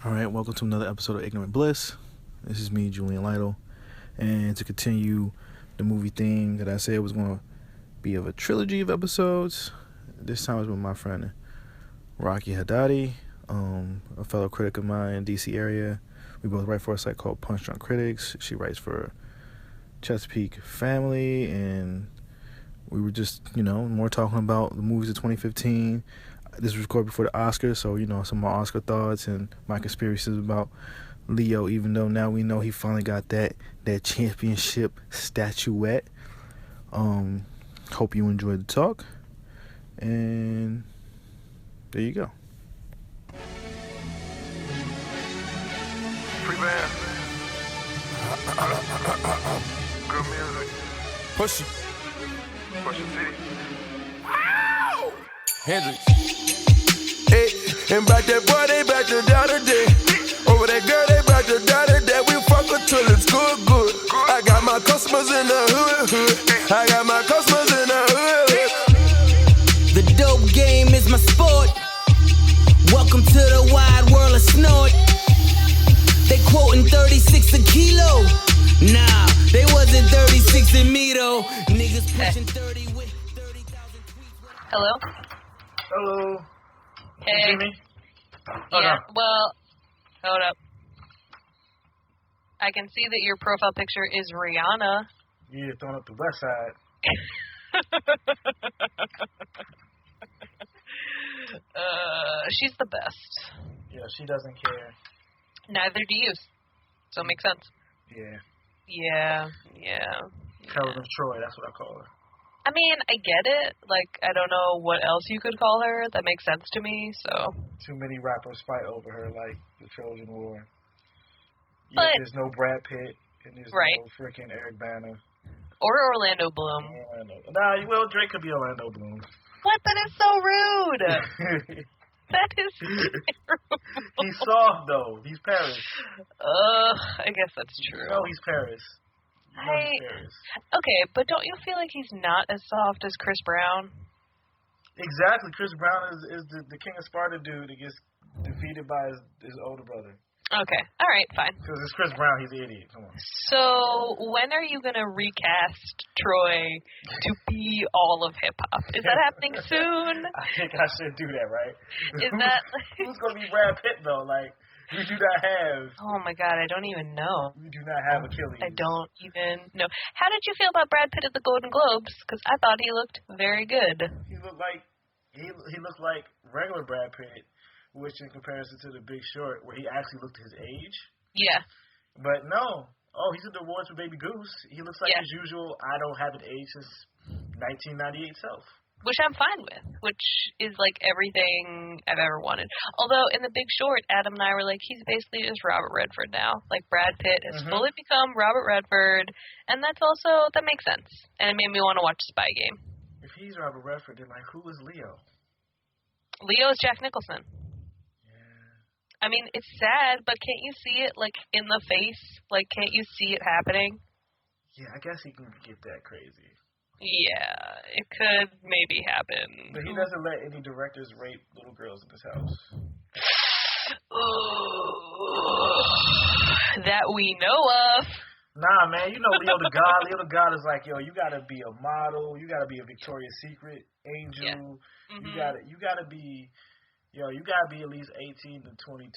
All right, welcome to another episode of Ignorant Bliss. This is me, Julian Lytle, and to continue the movie theme that I said was going to be of a trilogy of episodes, this time it's with my friend Rocky Hadadi, a fellow critic of mine in DC area. We both write for a site called Punch Drunk Critics. She writes for Chesapeake Family, and we were just, more talking about the movies of 2015. This was recorded before the Oscars, so, some of my Oscar thoughts and my conspiracies about Leo, even though now we know he finally got that championship statuette. Hope you enjoyed the talk, and there you go. Free band. Good music. Push it. Push the city. Hendrix. Hey, and back that boy, they back to down today. Over that girl, they back to down today. We fuck her till it's good. I got my customers in the hood. I got my customers in the hood. The dope game is my sport. Welcome to the wide world of snort. They quoting 36 a kilo. Nah, they wasn't 36 in me though. Niggas pushing 30 with 30,000 tweets. Hello? Hello. Hey. You see me? Yeah, well, hold up. I can see that your profile picture is Rihanna. Yeah, throwing up the west side. She's the best. Yeah, she doesn't care. Neither do you. So it makes sense. Yeah. Yeah. Helen of Troy, that's what I call her. I mean, I get it. Like, I don't know what else you could call her. That makes sense to me, so. Too many rappers fight over her, like the Trojan War. Yeah, But, there's no Brad Pitt, and there's right. no freaking Eric Bana. Or Orlando Bloom. Well, Drake could be Orlando Bloom. What? That is so rude. That is terrible. He's soft, though. He's Paris. I guess that's true. No, he's Paris. He's Paris. Okay, but don't you feel like he's not as soft as Chris Brown? Exactly. Chris Brown is the King of Sparta dude that gets defeated by his older brother. Okay. All right, fine. Because it's Chris Brown. He's an idiot. Come on. So, when are you going to recast Troy to be all of hip-hop? Is that happening soon? I think I should do that, right? Is that... Who's going to be Brad Pitt, though? Like, we do not have... Oh, my God, I don't even know. We do not have Achilles. I don't even know. How did you feel about Brad Pitt at the Golden Globes? Because I thought he looked very good. He looked like... He looked like regular Brad Pitt, which in comparison to The Big Short, where he actually looked his age. Yeah. But no. Oh, he's at the awards for Baby Goose. He looks like his usual, I don't have an age since 1998 self. Which I'm fine with, which is like everything I've ever wanted. Although in The Big Short, Adam and I were like, he's basically just Robert Redford now. Like Brad Pitt has fully become Robert Redford, and that makes sense. And it made me want to watch Spy Game. If he's Robert Redford, then like, who is Leo? Leo is Jack Nicholson. I mean, it's sad, but can't you see it, like, in the face? Like, can't you see it happening? Yeah, I guess he can get that crazy. Yeah, it could maybe happen. But he doesn't let any directors rape little girls in his house. That we know of. Nah, man, you know Leo the God. Leo the God is like, yo, you gotta be a model. You gotta be a Victoria's Secret angel. Yeah. You gotta be... Yo, you gotta be at least 18 to 22.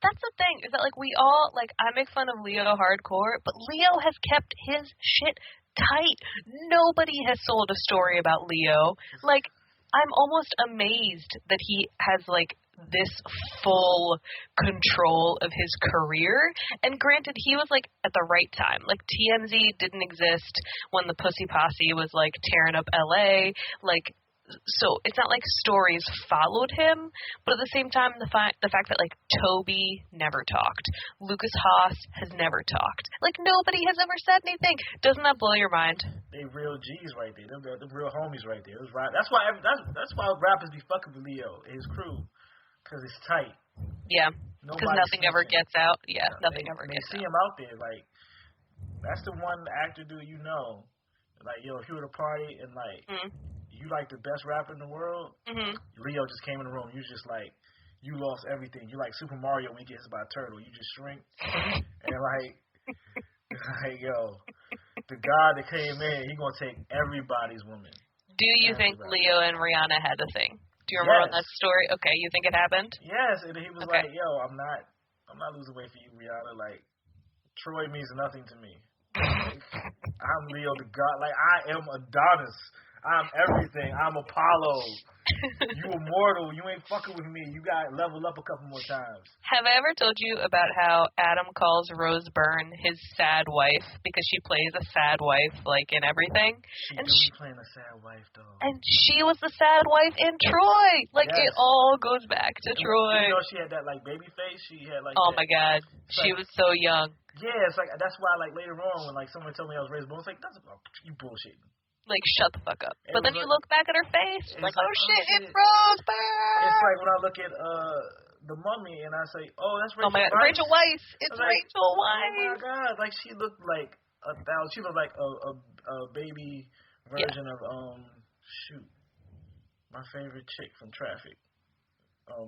That's the thing, is that, like, we all, like, I make fun of Leo hardcore, but Leo has kept his shit tight. Nobody has sold a story about Leo. Like, I'm almost amazed that he has, like, this full control of his career. And granted, he was, like, at the right time. Like, TMZ didn't exist when the Pussy Posse was, like, tearing up LA. Like, so it's not like stories followed him, but at the same time, the fact that, like, Toby never talked, Lucas Haas has never talked, like, nobody has ever said anything. Doesn't that blow your mind? They real G's right there. They're the real homies right there. That's why rappers be fucking with Leo and his crew, because it's tight. Yeah, because nothing ever gets out. Yeah, nothing ever gets out. They see him out there, like, that's the one actor dude you know. Like, yo, if you were at a party and, like, you like the best rapper in the world, Leo just came in the room. You was just like, you lost everything. You're like Super Mario when he gets hit by a turtle. You just shrink. And like yo, the God that came in, he gonna take everybody's woman. Do you think Leo and Rihanna had a thing? Do you remember that story? Okay, you think it happened? Yes, and he was like, yo, I'm not losing weight for you, Rihanna. Like, Troy means nothing to me. Like, I'm Leo the God. Like, I am Adonis. I'm everything. I'm Apollo. You immortal. You ain't fucking with me. You got to level up a couple more times. Have I ever told you about how Adam calls Rose Byrne his sad wife because she plays a sad wife, like, in everything? She playing a sad wife, though. And she was the sad wife in Troy. Like, it all goes back to Troy. You know, she had that, like, baby face. She had, like, oh, my God. She was so young. Yeah, it's like, that's why, like, later on, when, like, someone told me I was raised born, it's like, you bullshitting. Like, shut the fuck up. But then you look back at her face, like, oh shit, it's Rose Byrne. It's like when I look at The Mummy and I say, oh, that's Rachel Weisz. Rachel Weisz. It's Rachel Weisz. Oh my God. Like, she looked like she looked like a baby version of, my favorite chick from Traffic.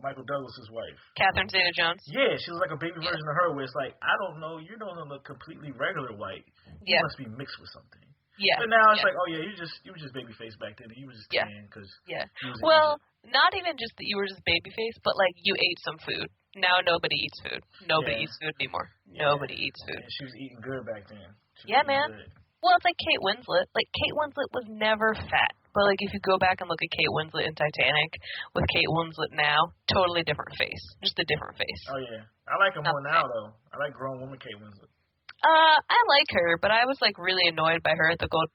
Michael Douglas's wife. Catherine Zeta-Jones. Yeah, she was like a baby version of her where it's like, I don't know, you don't look completely regular white. You must be mixed with something. Yeah. But now it's like, oh yeah, you were just baby face back then. You was just tan because. Yeah. Well, not even just that you were just baby face, but like you ate some food. Now nobody eats food. Nobody eats food anymore. Yeah. Nobody eats food. Yeah, she was eating good back then. Man. Good. Well, it's like Kate Winslet. Like Kate Winslet was never fat, but like if you go back and look at Kate Winslet in Titanic with Kate Winslet now, totally different face. Just a different face. Oh yeah, I like her more now though. I like grown woman Kate Winslet. I like her, but I was, like, really annoyed by her at the Golden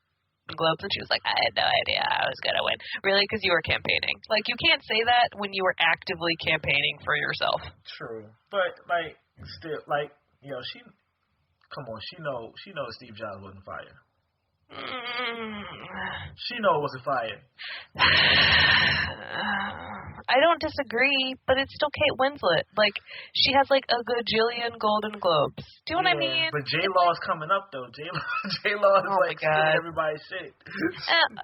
Globes, and she was like, I had no idea I was going to win. Really? Because you were campaigning. Like, you can't say that when you were actively campaigning for yourself. True. But, like, still, like, you know, she knows Steve Jobs wasn't fired. She know it wasn't fired. I don't disagree, but it's still Kate Winslet. Like, she has, like, a gajillion Golden Globes. Do you know what I mean? But J-Law's coming up, though. J-Law is, like, stealing everybody's shit.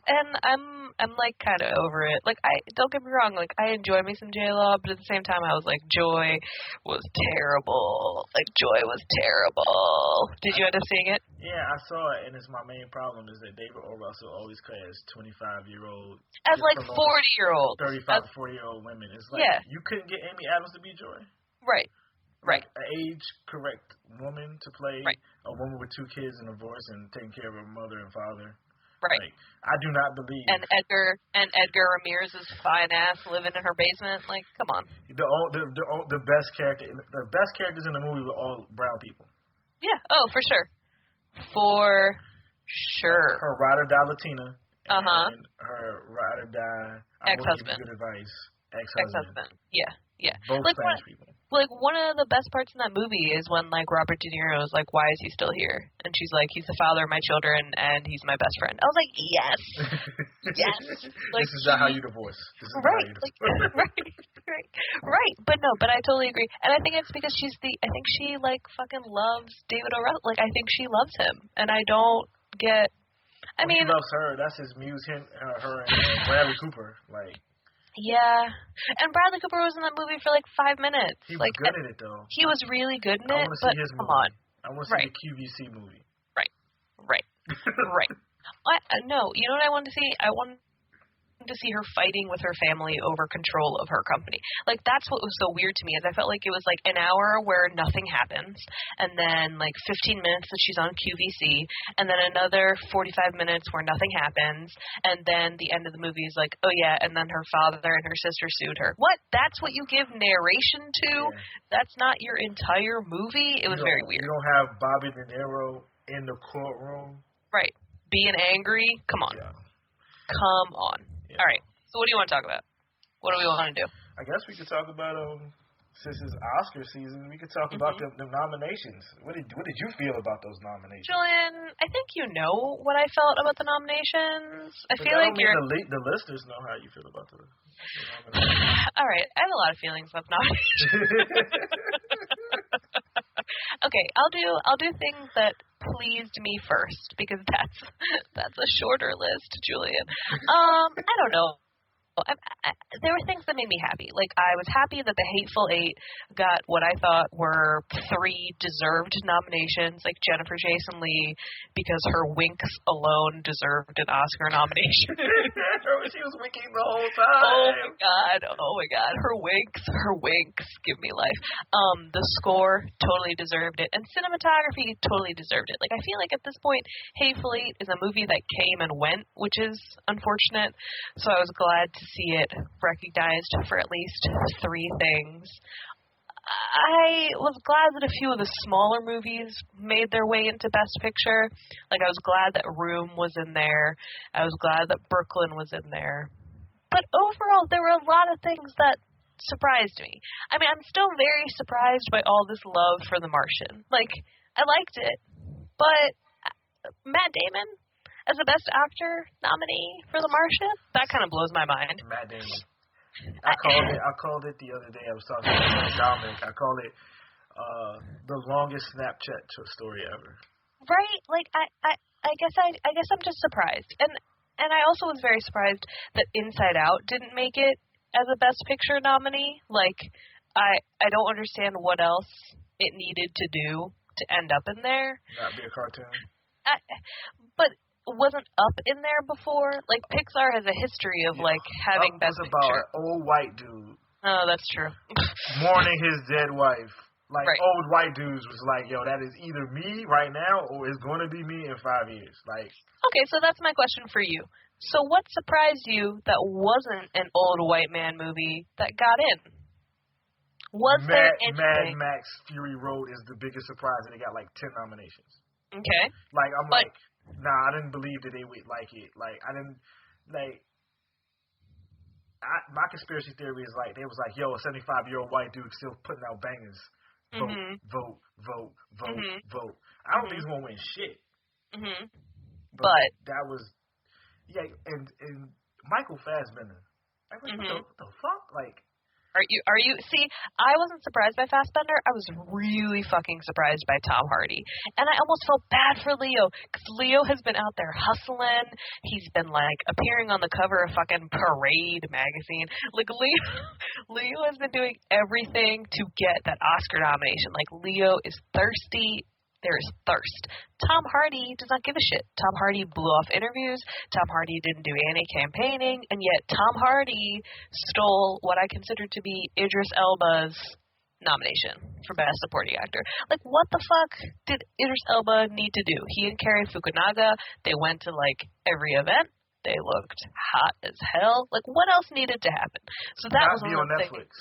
And I'm, like, kind of over it. Like, don't get me wrong. Like, I enjoy me some J-Law, but at the same time, I was like, Joy was terrible. Like, Joy was terrible. Did you end up seeing it? Yeah, I saw it, and it's my main problem is that David O. Russell always casts 25-year-old as like 40-year-old, 35 to 40-year-old women. It's like you couldn't get Amy Adams to be Joy, right? Like an age-correct woman to play a woman with 2 kids and a divorce and taking care of her mother and father. Right. Like, I do not believe. And Edgar Ramirez's fine ass living in her basement. Like, come on. The best characters in the movie were all brown people. Yeah. Oh, for sure. For sure. Her ride or die Latina. And her ride or die ex-husband. Good advice. Ex-husband. Yeah. Both like Spanish people. Like, one of the best parts in that movie is when, like, Robert De Niro is like, why is he still here? And she's like, he's the father of my children, and he's my best friend. I was like, yes. Yes. Like, this is not how you divorce. This is right. Not how you divorce. Right. But no, but I totally agree. And I think it's because I think she, like, fucking loves David O. Russell. Like, I think she loves him. And I don't get, I mean. He loves her. That's his muse, her and Bradley Cooper. Like. Yeah. And Bradley Cooper was in that movie for like 5 minutes. He was good at it, though. He was really good in it, I want to see his come movie. on. I want to see the QVC movie. Right. Right. No, you know what I wanted to see? I wanted to see her fighting with her family over control of her company. Like, that's what was so weird to me, is I felt like it was like an hour where nothing happens, and then like 15 minutes that she's on QVC, and then another 45 minutes where nothing happens, and then the end of the movie is like, oh yeah, and then her father and her sister sued her. What? That's what you give narration to? Yeah. That's not your entire movie? It was very weird. You don't have Bobby De Niro in the courtroom. Right. Being angry? Come on. Yeah. Come on. Yeah. All right. So what do you want to talk about? What do we want to do? I guess we could talk about since it's Oscar season, we could talk about the nominations. What did you feel about those nominations? Julian, I think you know what I felt about the nominations. I feel like the listeners know how you feel about the nominations. All right. I have a lot of feelings about nominations. Okay, I'll do things that pleased me first, because that's a shorter list, Julian. I don't know. there were things that made me happy. Like, I was happy that The Hateful Eight got what I thought were 3 deserved nominations, like Jennifer Jason Leigh, because her winks alone deserved an Oscar nomination. She was winking the whole time. Oh my god, her winks give me life. The score totally deserved it, and cinematography totally deserved it. Like, I feel like at this point, Hateful Eight is a movie that came and went, which is unfortunate, so I was glad to see it recognized for at least 3 things. I was glad that a few of the smaller movies made their way into Best Picture. Like, I was glad that Room was in there. I was glad that Brooklyn was in there. But overall, there were a lot of things that surprised me. I mean, I'm still very surprised by all this love for The Martian. Like, I liked it, but Matt Damon as the Best Actor nominee for The Martian, that kind of blows my mind. Matt Damon. I called it the other day. I was talking to Dominic. I called it the longest Snapchat story ever. Right? Like, I guess I'm just surprised. And I also was very surprised that Inside Out didn't make it as a Best Picture nominee. Like, I don't understand what else it needed to do to end up in there. Not be a cartoon. But wasn't Up in there before? Like, Pixar has a history of, like, having Up Best was Picture. about an old white dude. Oh, that's true. Mourning his dead wife. Like, right. Old white dudes was like, yo, that is either me right now or it's going to be me in 5 years. Like. Okay, so that's my question for you. So what surprised you that wasn't an old white man movie that got in? Was there anything? Mad Max Fury Road is the biggest surprise, and it got like 10 nominations. Okay. Like, like, nah, I didn't believe that they would like it. Like, I didn't, like, my conspiracy theory is like, they was like, yo, a 75-year-old white dude still putting out bangers. Vote. I don't think he's going to win shit. But that was, yeah, and Michael Fassbender. I was like, what the fuck? Like, Are you, see, I wasn't surprised by Fassbender. I was really fucking surprised by Tom Hardy. And I almost felt bad for Leo, because Leo has been out there hustling. He's been, like, appearing on the cover of fucking Parade magazine. Like, Leo has been doing everything to get that Oscar nomination. Like, Leo is thirsty. There is thirst. Tom Hardy does not give a shit. Tom Hardy blew off interviews. Tom Hardy didn't do any campaigning, and yet Tom Hardy stole what I consider to be Idris Elba's nomination for Best Supporting Actor. Like, what the fuck did Idris Elba need to do? He and Cary Fukunaga, they went to, like, every event. They looked hot as hell. Like, what else needed to happen? So that was one of the things.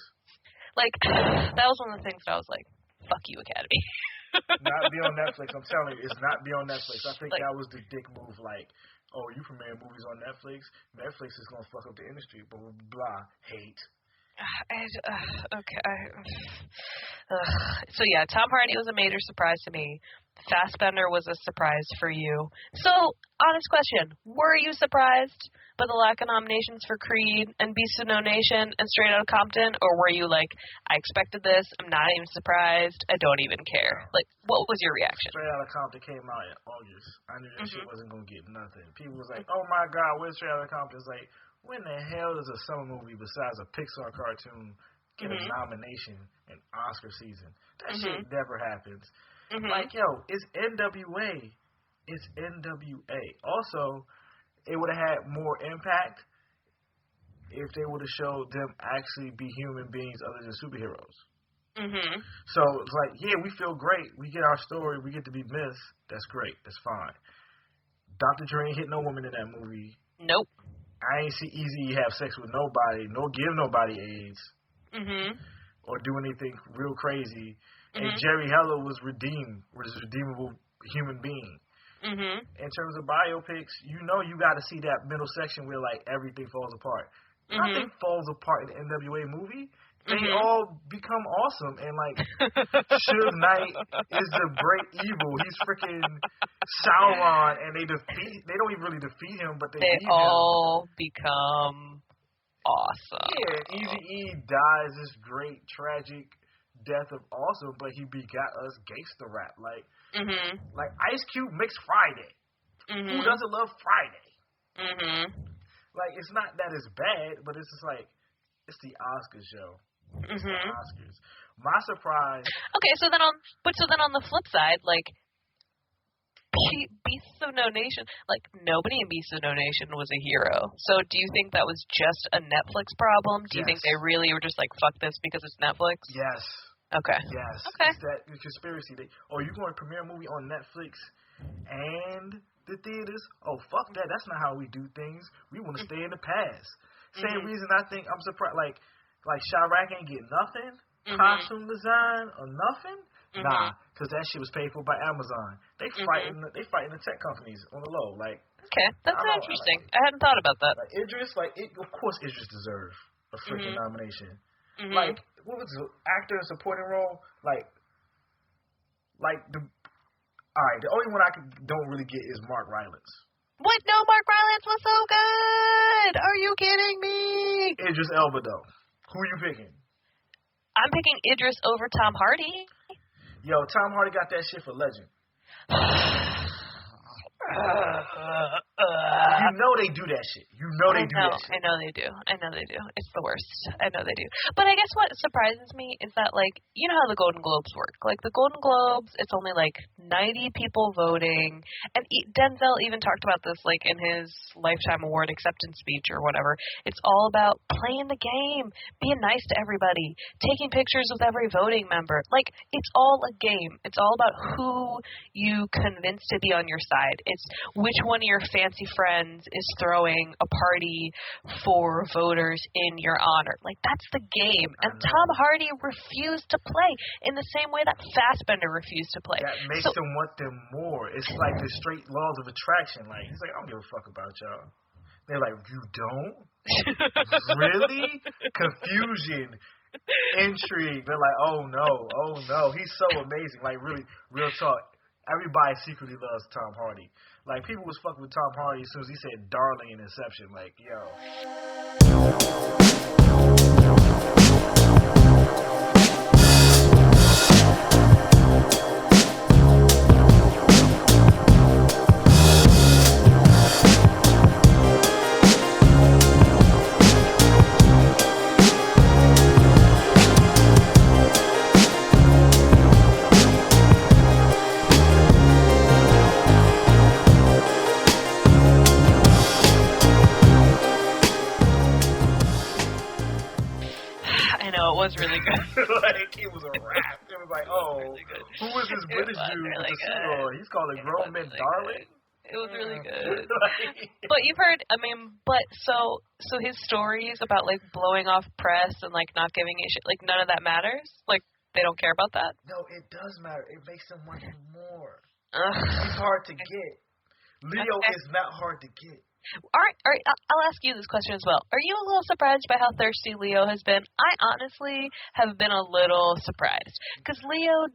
Like, that was one of the things that I was like, fuck you, Academy. Not be on Netflix. I'm telling you, it's not be on Netflix. I think like, that was the dick move. Like, oh, you premiere movies on Netflix? Netflix is gonna fuck up the industry. Blah blah blah. Hate. Okay. So yeah, Tom Hardy was a major surprise to me. Fassbender was a surprise for you. So, honest question: were you surprised by the lack of nominations for Creed and Beast of No Nation and Straight Outta Compton, or were you like, I expected this, I'm not even surprised, I don't even care? Like, what was your reaction? Straight Outta Compton came out in August. I knew that shit wasn't gonna get nothing. People was like, oh my god, where's Straight Outta Compton? It's like, when the hell does a summer movie besides a Pixar cartoon get a nomination in Oscar season? That shit never happens. Like, yo, it's NWA. It's NWA. Also, it would have had more impact if they would have showed them actually be human beings other than superheroes. So it's like, yeah, we feel great. We get our story. We get to be missed. That's great. That's fine. Dr. Dre ain't hit no woman in that movie. Nope. I ain't see Eazy have sex with nobody, nor give nobody AIDS, or do anything real crazy. And Jerry Heller was a redeemable human being. In terms of biopics, you know you got to see that middle section where, like, everything falls apart. Nothing falls apart in the NWA movie. They all become awesome. And, like, Suge Knight is the great evil. He's freaking Sauron, and they don't even really defeat him, but they all become awesome. Yeah, Eazy-E dies this great, tragic death of awesome, but he begot us gangster rap. Like, like Ice Cube makes Friday. Who doesn't love Friday? Like, it's not that it's bad, but it's just like, it's the Oscars, yo. It's the Oscars. My surprise. Okay, so then on the flip side, like, Beasts of No Nation, like, nobody in Beasts of No Nation was a hero. So do you think that was just a Netflix problem? Do you think they really were just like, fuck this because it's Netflix? Yes. Okay. Yes. Okay. It's that conspiracy. You going to premiere a movie on Netflix and the theaters? Oh, fuck that. That's not how we do things. We want to stay in the past. Same reason I think I'm surprised. Like Chirac ain't get nothing, costume design or nothing. Nah, because that shit was paid for by Amazon. They fighting the tech companies on the low. Like, okay, that's interesting. I hadn't thought about that. Like Idris, of course Idris deserved a freaking nomination. Like, what was the actor in supporting role? The only one I don't really get is Mark Rylance. What? No, Mark Rylance was so good. Are you kidding me? Idris Elba, though. Who are you picking? I'm picking Idris over Tom Hardy. Yo, Tom Hardy got that shit for Legend. You know they do that shit. I know they do. It's the worst. I know they do. But I guess what surprises me is that, like, you know how the Golden Globes work. Like, the Golden Globes, it's only, like, 90 people voting. And Denzel even talked about this, like, in his Lifetime Award acceptance speech or whatever. It's all about playing the game, being nice to everybody, taking pictures with every voting member. Like, it's all a game. It's all about who you convince to be on your side. It's which one of your fancy friends is throwing a party for voters in your honor. Like, that's the game. And Tom Hardy refused to play in the same way that Fassbender refused to play. That makes them want them more. It's like the straight laws of attraction. Like, he's like, I don't give a fuck about y'all. They're like, you don't? Really? Confusion. Intrigue. They're like, oh no. He's so amazing. Like, really, real talk. Everybody secretly loves Tom Hardy. Like, people was fucking with Tom Hardy as soon as he said darling in Inception. Like, was really good. Like, it was a rap. It was like, oh, really who is this British dude with the suit on? He's calling grown men darling? It was really good. But you've heard, so his stories about, like, blowing off press and, like, not giving a shit, like, none of that matters? Like, they don't care about that? No, it does matter. It makes them want him more. He's hard to get. Leo is not hard to get. All right, I'll ask you this question as well. Are you a little surprised by how thirsty Leo has been? I honestly have been a little surprised. Because Leo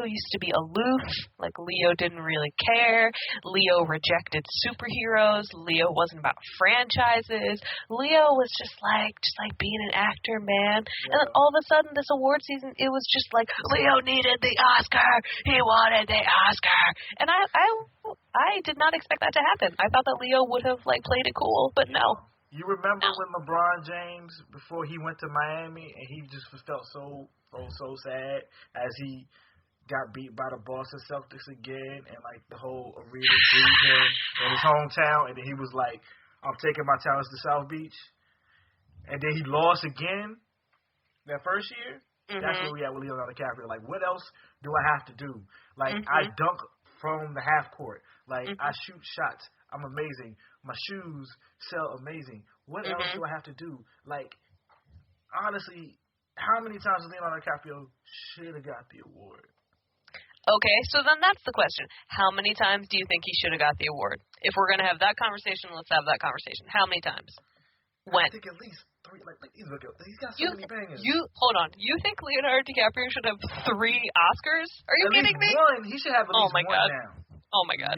used to be aloof. Like, Leo didn't really care. Leo rejected superheroes. Leo wasn't about franchises. Leo was just like being an actor, man. Yeah. And then all of a sudden, this award season, it was just like, Leo needed the Oscar. He wanted the Oscar. And I did not expect that to happen. I thought that Leo would have, like, played it cool, but no. You remember when LeBron James, before he went to Miami, and he just felt so sad as he got beat by the Boston Celtics again, and, like, the whole arena booed him in his hometown, and then he was like, I'm taking my talents to South Beach. And then he lost again that first year. That's where we at with Leonardo DiCaprio. Like, what else do I have to do? Like, I dunk from the half court. Like, I shoot shots. I'm amazing. My shoes sell amazing. What else do I have to do? Like, honestly, how many times Leonardo DiCaprio should have got the award? Okay, so then that's the question. How many times do you think he should have got the award? If we're going to have that conversation, let's have that conversation. How many times? When? I think at least 3. Like, he's got so many bangers. Hold on. You think Leonardo DiCaprio should have 3 Oscars? Are you kidding me? One. He should have at least one now. Oh my God.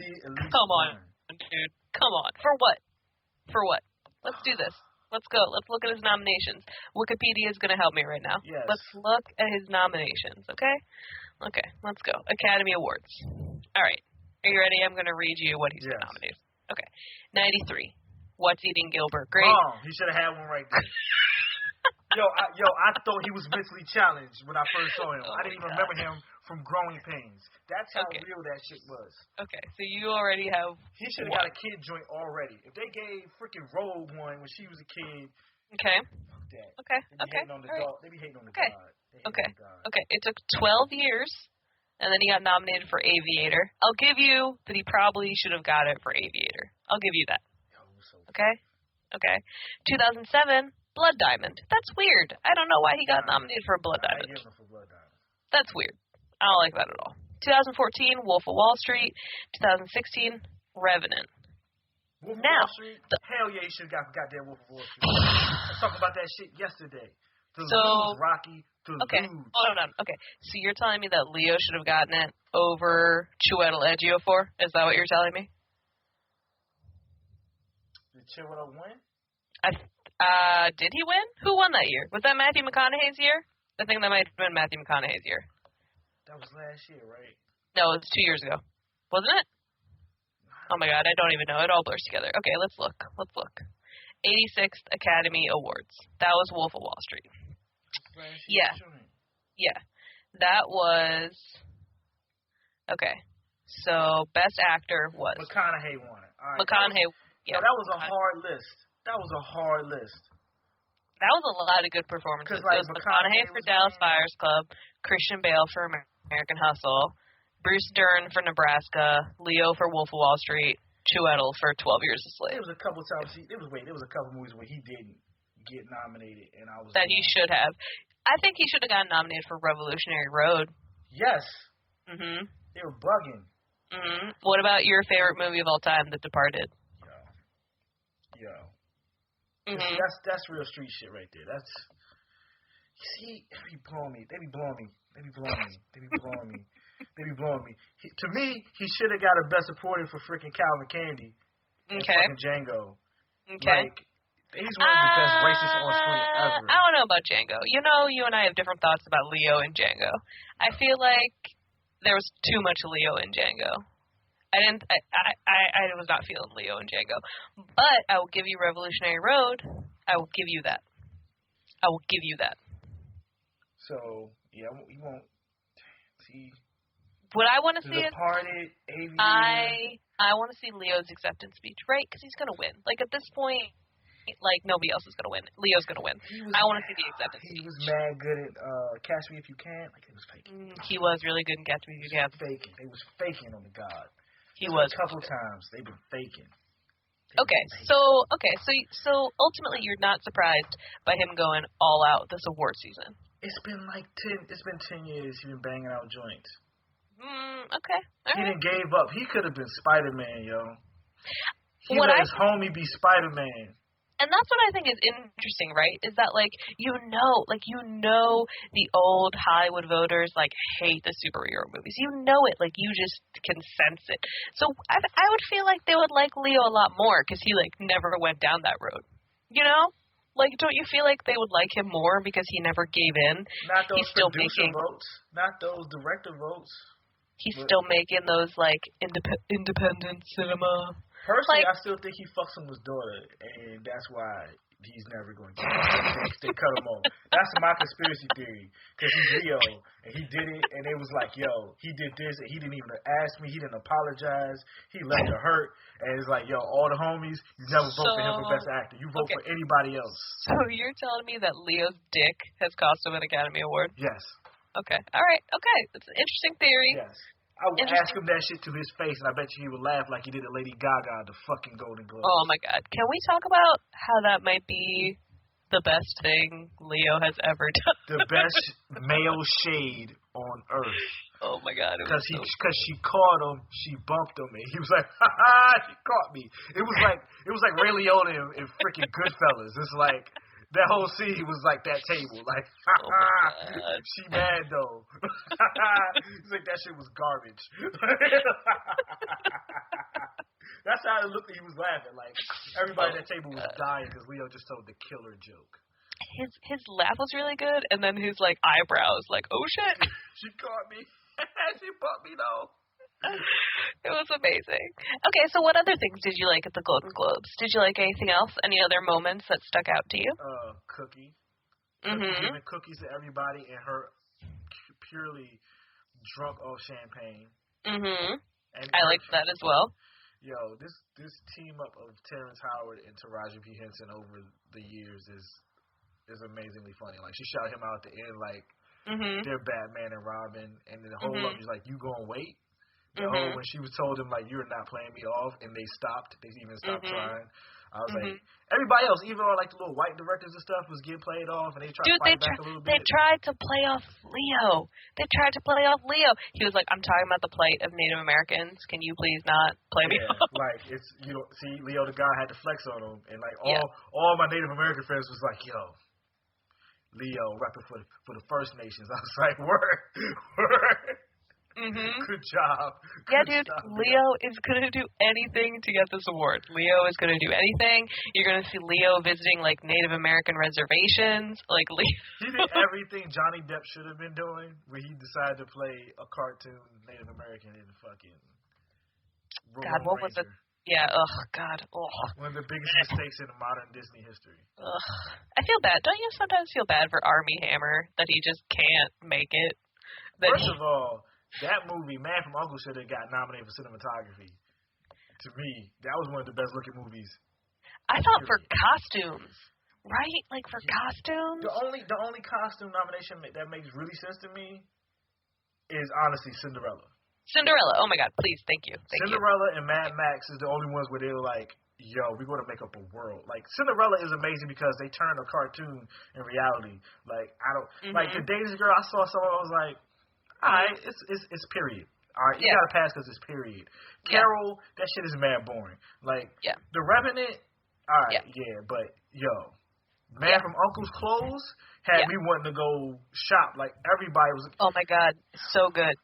Come on, dude. Come on. For what? Let's do this. Let's go. Let's look at his nominations. Wikipedia is going to help me right now. Yes. Let's look at his nominations, okay? Okay, let's go. Academy Awards. All right. Are you ready? I'm going to read you what he's been nominated. Okay. 93. What's Eating Gilbert? Great. He should have had one right there. I thought he was mentally challenged when I first saw him. I didn't even remember him from Growing Pains. That's how real that shit was. Okay, so you already have. He should have got a kid joint already. If they gave freaking Rogue one when she was a kid. Okay. Fuck that. Okay. They be hating on the okay. God. Okay. It took 12 years, and then he got nominated for Aviator. I'll give you that he probably should have got it for Aviator. I'll give you that. Okay. 2007. Blood Diamond. That's weird. I don't know why he got nominated for a Blood Diamond. That's weird. I don't like that at all. 2014, Wolf of Wall Street. 2016, Revenant. Wolf of Wall Street? Hell yeah, you should have got goddamn Wolf of Wall Street. I was talking about that shit yesterday. Rocky. Okay, hold on. Okay, so you're telling me that Leo should have gotten it over Chiwetel Ejiofor? Is that what you're telling me? Did Chiwetel win? Did he win? Who won that year? Was that Matthew McConaughey's year? I think that might have been Matthew McConaughey's year. That was last year, right? No, it was 2 years ago. Wasn't it? Oh my god, I don't even know. It all blurs together. Okay, let's look. 86th Academy Awards. That was Wolf of Wall Street. Yeah. That was... Okay. So, Best Actor was... McConaughey won it. All right. McConaughey. Yeah. That was a hard list. That was a lot of good performances. It was McConaughey for Dallas Buyers Club, Christian Bale for American Hustle, Bruce Dern for Nebraska, Leo for Wolf of Wall Street, Chiwetel for 12 Years a Slave. There was a couple times there was a couple movies where he didn't get nominated, and I was that he should have. I think he should have gotten nominated for Revolutionary Road. Yes. Mhm. They were bugging. Mhm. What about your favorite movie of all time, The Departed? Yo. Mm-hmm. That's real street shit right there. That's they be blowing me. To me, he should have got a Best Supporting for freaking Calvin Candy. Okay. And Django. Okay. Like, he's one of the best racists on screen ever. I don't know about Django. You know, you and I have different thoughts about Leo and Django. I feel like there was too much Leo in Django. I was not feeling Leo and Django. But I will give you Revolutionary Road. I will give you that. So, yeah, you won't see. What I want to see is Departed, Aviator. I want to see Leo's acceptance speech, right? Because he's going to win. Like, at this point, like, nobody else is going to win. Leo's going to win. I want to see the acceptance speech. He was mad good at Catch Me If You Can. Like, he was faking. He was really good in Catch Me If You Can. They was faking on the God. He was. A couple times. They've been faking. So ultimately you're not surprised by him going all out this award season. It's been 10 years he's been banging out joints. Okay. All he right. didn't gave up. He could have been Spider-Man, yo. He let his homie be Spider-Man. And that's what I think is interesting, right? Is that, like, you know the old Hollywood voters, like, hate the superhero movies. You know it. Like, you just can sense it. So I would feel like they would like Leo a lot more because he, like, never went down that road. You know? Like, don't you feel like they would like him more because he never gave in? Not those producer votes. Not those director votes. He's still making those, like, independent cinema. Personally, I still think he fucks on his daughter, and that's why he's never going to get it. They cut him off. That's my conspiracy theory, because he's Leo, and he did it, and it was like, yo, he did this, and he didn't even ask me, he didn't apologize, he left it hurt, and it's like, yo, all the homies, you never vote for him for Best Actor. You vote for anybody else. So you're telling me that Leo's dick has cost him an Academy Award? Yes. Okay. All right. Okay. That's an interesting theory. Yes. I would ask him that shit to his face, and I bet you he would laugh like he did at Lady Gaga, the fucking Golden Globes. Oh, my God. Can we talk about how that might be the best thing Leo has ever done? The best male shade on earth. Oh, my God. Because she caught him, she bumped him, and he was like, ha ha, she caught me. It was like Ray Liotta in freaking Goodfellas. It's like... That whole scene was like that table. Like, she mad though. He's like, that shit was garbage. That's how it looked. He was laughing. Like, everybody at that table was dying because Leo just told the killer joke. His laugh was really good, and then his, like, eyebrows, like, oh shit. She caught me. She bumped me though. It was amazing. Okay, so what other things did you like at the Golden Globes? Did you like anything else? Any other moments that stuck out to you? Cookie. Giving cookies to everybody and her purely drunk off champagne. And I liked that as well. Yo, this team up of Terrence Howard and Taraji P. Henson over the years is amazingly funny. Like, she shot him out at the end like they're Batman and Robin, and then the whole up is like, you gonna wait? When she was told him, like, you're not playing me off, and they even stopped trying. I was like, everybody else, even all like the little white directors and stuff, was getting played off, and they tried to fight back a little bit. They tried to play off Leo. He was like, I'm talking about the plight of Native Americans. Can you please not play me off? Like, it's, see, Leo the guy had to flex on him, and like all my Native American friends was like, yo, Leo rapping for the First Nations. I was like, word. Good job. Dude, Leo is going to do anything to get this award. Leo is going to do anything. You're going to see Leo visiting, like, Native American reservations. Like, Leo. He did everything Johnny Depp should have been doing when he decided to play a cartoon Native American in fucking God, what was it? Yeah, God. One of the biggest mistakes in modern Disney history. I feel bad. Don't you sometimes feel bad for Armie Hammer that he just can't make it? First of all, that movie, Man from U.N.C.L.E. should have got nominated for cinematography. To me, that was one of the best looking movies. I thought for costumes, right? Like for costumes. The only costume nomination that makes really sense to me is honestly Cinderella. Oh my God! Please, thank you. Cinderella and Mad Max is the only ones where they're like, yo, we're going to make up a world. Like, Cinderella is amazing because they turned a cartoon in reality. Like, I don't like the Danish Girl. I saw someone, I was like, all right, it's period. All right, you gotta pass because it's period. Carol, that shit is mad boring. Like, The Revenant, all right, but yo, Man from U.N.C.L.E.'s clothes had me wanting to go shop. Like, everybody was. Oh my God, so good.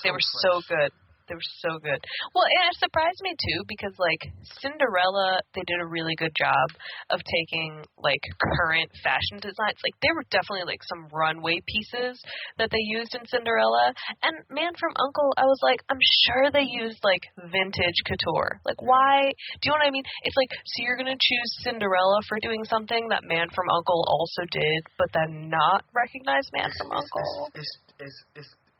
They were so good. They were so good. Well, and it surprised me, too, because, like, Cinderella, they did a really good job of taking, like, current fashion designs. Like, there were definitely, like, some runway pieces that they used in Cinderella. And Man from U.N.C.L.E., I was like, I'm sure they used, like, vintage couture. Like, why? Do you know what I mean? It's like, so you're going to choose Cinderella for doing something that Man from U.N.C.L.E. also did, but then not recognize Man from U.N.C.L.E.?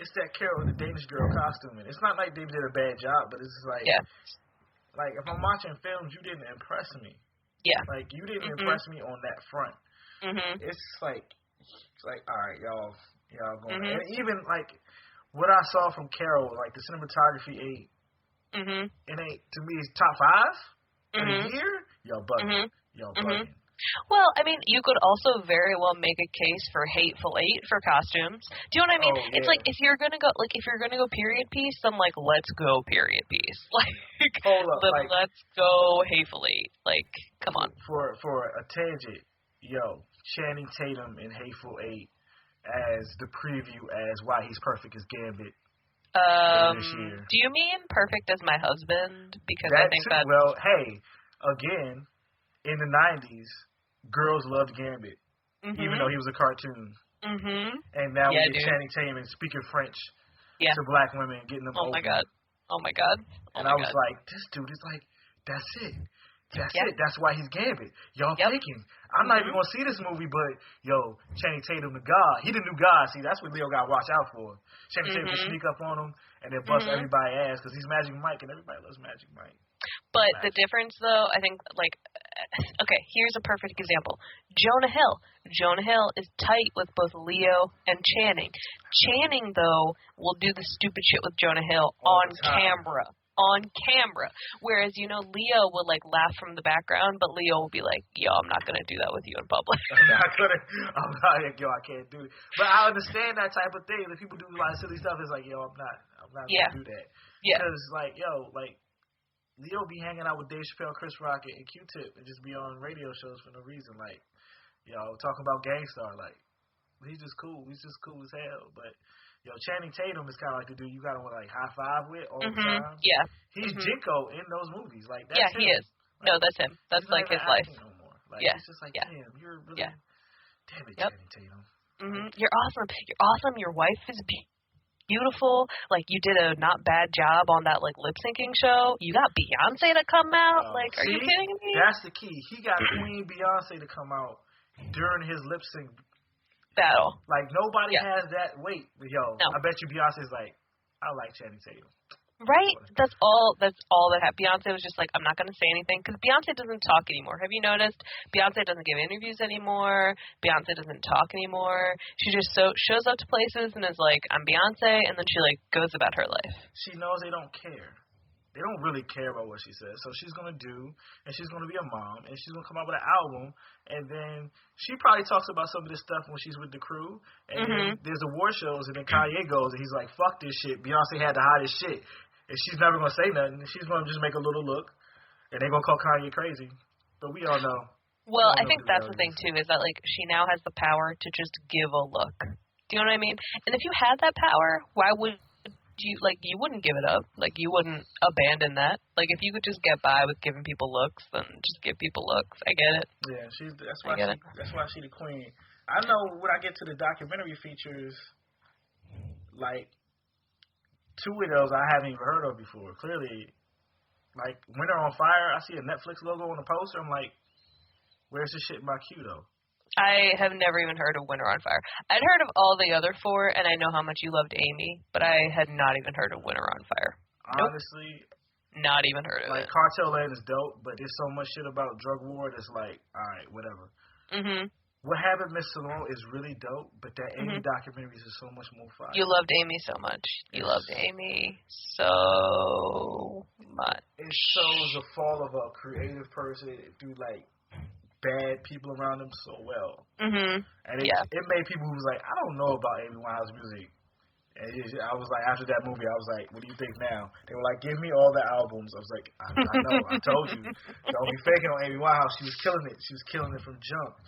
It's that Carol, the Danish Girl costume. And it's not like they did a bad job, but it's just like, like, if I'm watching films, you didn't impress me. Yeah. Like, you didn't impress me on that front. It's like, all right, y'all going. And even, like, what I saw from Carol, like, the cinematography it ain't, to me, it's top 5 in a year. Yo, bugging. Well, I mean, you could also very well make a case for Hateful Eight for costumes. Do you know what I mean? It's like if you're gonna go period piece, then like let's go period piece. Like let's go Hateful Eight. Like, come on. For a tangent, yo, Channing Tatum in Hateful Eight as the preview as Why He's Perfect as Gambit. This year. Do you mean Perfect as My Husband? Because I think that. Well, hey, again, in the 90s. Girls loved Gambit, even though he was a cartoon. And now we get Channing Tatum speaking French to black women, getting them over. Oh my God. And I was like, this dude is like, that's it. That's why he's Gambit. Y'all thinking. I'm not even going to see this movie, but, yo, Channing Tatum, the God. He the new God. See, that's what Leo got to watch out for. Channing Tatum can sneak up on him and then bust everybody's ass because he's Magic Mike and everybody loves Magic Mike. But the difference, though, I think, like, okay, here's a perfect example. Jonah Hill. Jonah Hill is tight with both Leo and Channing. Channing, though, will do the stupid shit with Jonah Hill on camera. Whereas, you know, Leo will, like, laugh from the background, but Leo will be like, yo, I'm not going to do that with you in public. I can't do it. But I understand that type of thing. If people do a lot of silly stuff, it's like, yo, I'm not going to do that. Because, like, yo, like, Leo be hanging out with Dave Chappelle, Chris Rock, and Q-Tip and just be on radio shows for no reason. Like, yo, talking about Gangstar. Like, he's just cool. He's just cool as hell. But, yo, Channing Tatum is kind of like the dude you got to, like, high five with all the time. Yeah. He's Jinko in those movies. Like, that's him. He is. Like, no, that's him. That's, like, his life. No more. Like, it's just like, damn, you're really, damn it, Channing Tatum. You're awesome. Your wife is beautiful. Like, you did a not bad job on that, like, lip-syncing show. You got Beyonce to come out. Like, are you kidding me? That's the key. He got Queen Beyonce to come out during his lip-sync battle. Like, nobody has that. Wait, yo, no. I bet you Beyonce's like, I like Channing Tatum. Right? That's all that happened. Beyonce was just like, I'm not going to say anything. Because Beyonce doesn't talk anymore. Have you noticed? Beyonce doesn't give interviews anymore. Beyonce doesn't talk anymore. She just shows up to places and is like, I'm Beyonce, and then she, like, goes about her life. She knows they don't care. They don't really care about what she says. So she's going to do, and she's going to be a mom, and she's going to come out with an album, and then she probably talks about some of this stuff when she's with the crew, and then there's award shows, and then Kanye goes, and he's like, fuck this shit. Beyonce had to hide his shit. And she's never going to say nothing. She's going to just make a little look, and they're going to call Kanye crazy. But we all know. Well, I think that's the thing, too, is that, like, she now has the power to just give a look. Do you know what I mean? And if you had that power, why would you wouldn't give it up. Like, you wouldn't abandon that. Like, if you could just get by with giving people looks, then just give people looks. I get it. Yeah, that's why she's the queen. I know when I get to the documentary features, like, 2 of those I haven't even heard of before. Clearly, like, Winter on Fire, I see a Netflix logo on the poster. I'm like, where's this shit in my queue, though? I have never even heard of Winter on Fire. I'd heard of all the other 4, and I know how much you loved Amy, but I had not even heard of Winter on Fire. Honestly, not even heard of it. Like, Cartel Land is dope, but there's so much shit about drug war that's like, all right, whatever. What Happened Miss Salone is really dope, but that Amy documentaries is so much more fire. You loved Amy so much. You loved Amy so much. It shows the fall of a creative person through, like, bad people around them so well. And it made people who was like, I don't know about Amy Winehouse music. And I was like, after that movie, I was like, what do you think now? They were like, give me all the albums. I was like, I know, I told you. Don't be faking on Amy Winehouse. She was killing it. She was killing it from jump.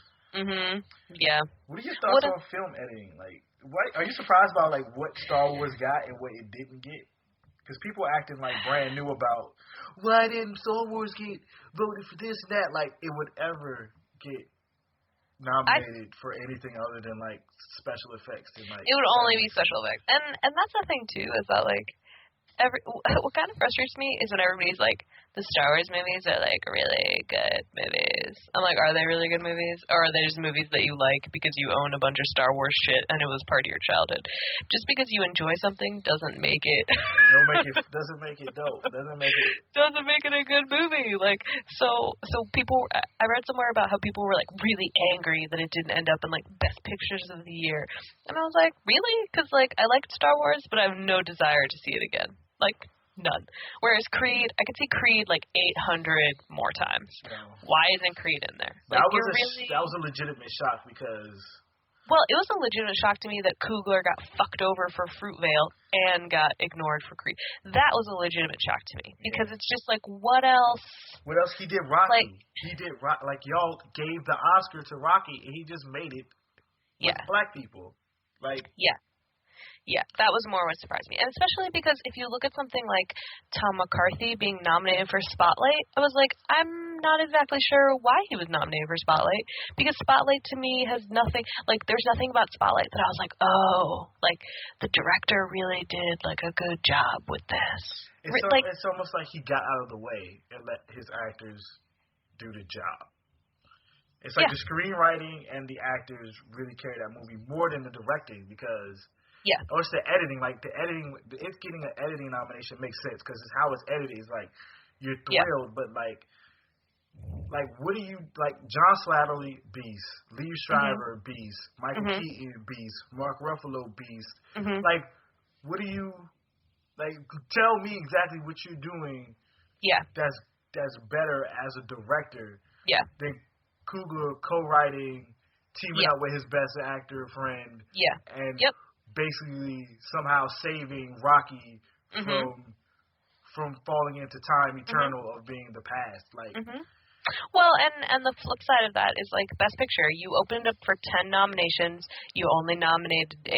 Yeah. What are your thoughts on film editing? Like, what are you surprised about, like, what Star Wars got and what it didn't get? Because people acting like brand new about, why didn't Star Wars get voted for this and that? Like, it would ever get nominated for anything other than, like, special effects. And, like, it would only be special effects. And that's the thing, too, is that, like, what kind of frustrates me is when everybody's like, the Star Wars movies are, like, really good movies. I'm like, are they really good movies? Or are they just movies that you like because you own a bunch of Star Wars shit and it was part of your childhood? Just because you enjoy something doesn't make it... doesn't make it dope. Doesn't make it a good movie. Like, so people... I read somewhere about how people were, like, really angry that it didn't end up in, like, Best Pictures of the Year. And I was like, really? Because, like, I liked Star Wars, but I have no desire to see it again. Like, none. Whereas Creed, I could see Creed like 800 more times. No. Why isn't Creed in there? Like, that was a legitimate shock because... Well, it was a legitimate shock to me that Coogler got fucked over for Fruitvale and got ignored for Creed. That was a legitimate shock to me because it's just like, what else? What else? He did Rocky. Like, y'all gave the Oscar to Rocky and he just made it with black people. Like, Yeah, that was more what surprised me. And especially because if you look at something like Tom McCarthy being nominated for Spotlight, I was like, I'm not exactly sure why he was nominated for Spotlight. Because Spotlight to me has nothing, like, there's nothing about Spotlight that I was like, oh, like, the director really did, like, a good job with this. It's almost like he got out of the way and let his actors do the job. It's like the screenwriting and the actors really carry that movie more than the directing because... Yeah. Or it's the editing. Like, it's getting an editing nomination makes sense because it's how it's edited. It's like, you're thrilled, but, like, what do you, like, John Slattery, beast. Lee Shriver, beast. Michael Keaton, beast. Mark Ruffalo, beast. Like, what do you, like, tell me exactly what you're doing that's better as a director than Coogler co-writing, teaming up with his best actor friend. And basically somehow saving Rocky from falling into time eternal of being the past. Like, well, and the flip side of that is, like, Best Picture. You opened up for 10 nominations. You only nominated 8.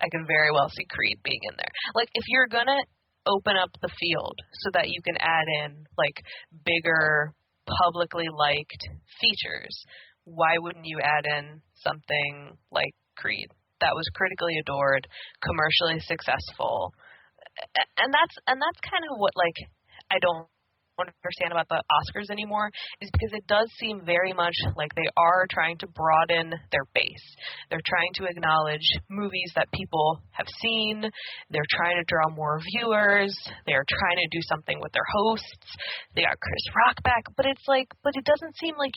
I can very well see Creed being in there. Like, if you're gonna open up the field so that you can add in, like, bigger, publicly liked features, why wouldn't you add in something like Creed? that was critically adored, commercially successful. And that's kind of what, like, I don't understand about the Oscars anymore, is because it does seem very much like they are trying to broaden their base. They're trying to acknowledge movies that people have seen. They're trying to draw more viewers. They're trying to do something with their hosts. They got Chris Rock back, but it's like, but it doesn't seem like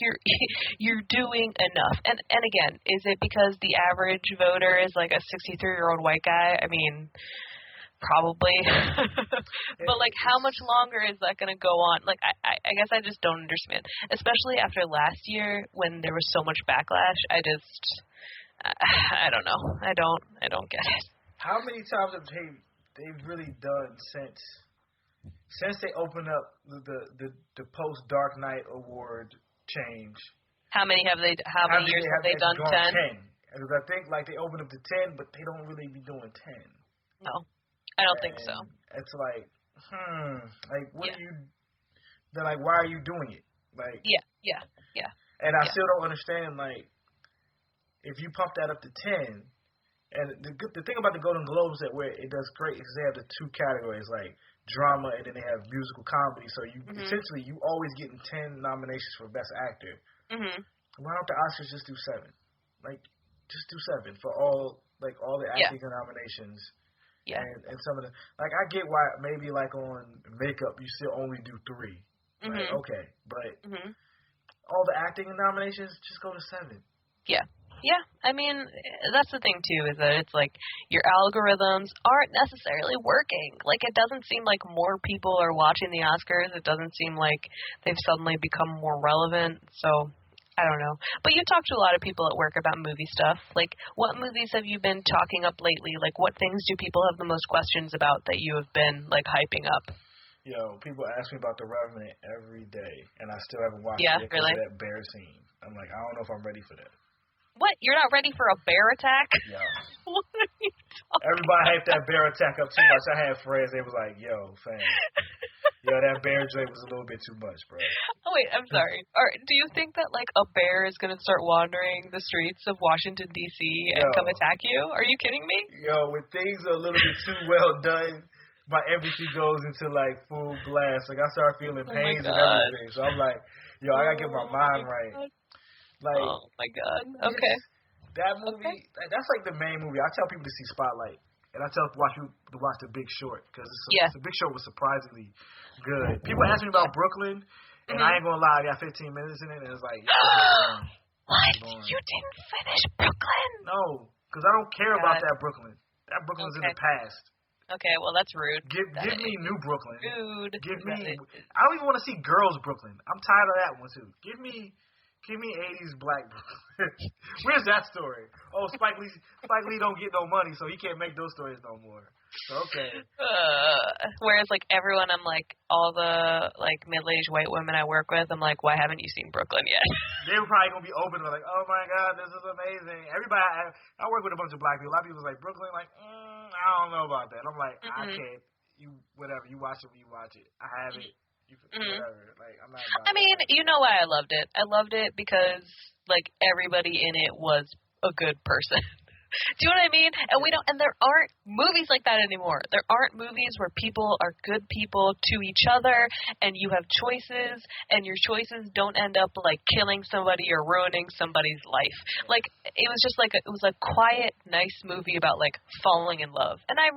you're doing enough. And again, is it because the average voter is like a 63-year-old white guy? I mean, probably. But, like, how much longer is that going to go on? Like, I guess I just don't understand. Especially after last year when there was so much backlash. I don't know. I don't get it. How many times have they've really done since they opened up the post Dark Knight Award change? How many years have they done 10? 10. Because I think, like, they opened up to 10, but they don't really be doing 10. No. I don't think so. It's like, like, what are you? They're like, why are you doing it? Like, yeah. And I still don't understand, like, if you pump that up to 10, and the thing about the Golden Globes that where it does great is they have the two categories, like drama and then they have musical comedy. So you essentially you always getting 10 nominations for Best Actor. Mm-hmm. Why don't the Oscars just do 7? Like, just do 7 for all the acting nominations. Yeah. And some of the, like, I get why maybe, like, on makeup you still only do 3. Mm-hmm. Like, okay. But all the acting nominations, just go to 7. Yeah. Yeah. I mean, that's the thing, too, is that it's like your algorithms aren't necessarily working. Like, it doesn't seem like more people are watching the Oscars. It doesn't seem like they've suddenly become more relevant. So, I don't know. But you talk to a lot of people at work about movie stuff. Like, what movies have you been talking up lately? Like, what things do people have the most questions about that you have been, like, hyping up? Yo, people ask me about The Revenant every day, and I still haven't watched it because really? of that bear scene. I'm like, I don't know if I'm ready for that. What? You're not ready for a bear attack? Yeah. What are you talking Everybody hyped that bear attack up too much. I had friends, they was like, yo, fam. Yo, that bear joint was a little bit too much, bro. Oh, wait, I'm sorry. Do you think that, like, a bear is going to start wandering the streets of Washington, D.C. and come attack you? Are you kidding me? Yo, when things are a little bit too well done, my empathy goes into, like, full blast. Like, I start feeling pains and everything. So I'm like, yo, I got to get my mind right. God. Like, oh, my God. Okay. That movie, that's like the main movie. I tell people to see Spotlight. And I tell people to watch The Big Short. Because The Big Short was surprisingly good. People ask me about Brooklyn. And I ain't going to lie, I got 15 minutes in it. And it's like, what? You didn't finish Brooklyn? No. Because I don't care about that Brooklyn. That Brooklyn's in the past. Okay, well, that's rude. Give me New Brooklyn. Rude. I don't even want to see Girls Brooklyn. I'm tired of that one, too. Give me 80s black Brooklyn. Where's that story? Oh, Spike Lee don't get no money, so he can't make those stories no more. So, okay. Whereas, like, everyone, I'm like, all the, like, middle-aged white women I work with, I'm like, why haven't you seen Brooklyn yet? They were probably going to be open to like, oh, my God, this is amazing. Everybody, I work with a bunch of black people. A lot of people was like, Brooklyn, like, I don't know about that. I'm like, I can't. Whatever. You watch it when you watch it. I have it. Whatever. Like, I'm not about that. You know why I loved it? I loved it because, like, everybody in it was a good person. Do you know what I mean? And there aren't movies like that anymore. There aren't movies where people are good people to each other and you have choices and your choices don't end up like killing somebody or ruining somebody's life. Like it was just like it was a quiet, nice movie about like falling in love. And I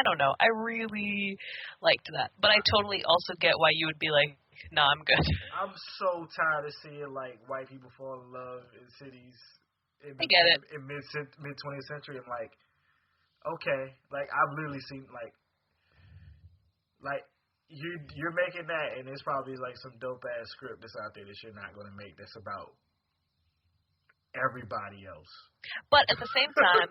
don't know. I really liked that. But I totally also get why you would be like, nah, I'm good. I'm so tired of seeing like white people fall in love in cities. I get it. In mid 20th century, I'm like, okay, like I've literally seen like you're making that, and it's probably like some dope ass script that's out there that you're not going to make. That's about everybody else. But at the same time,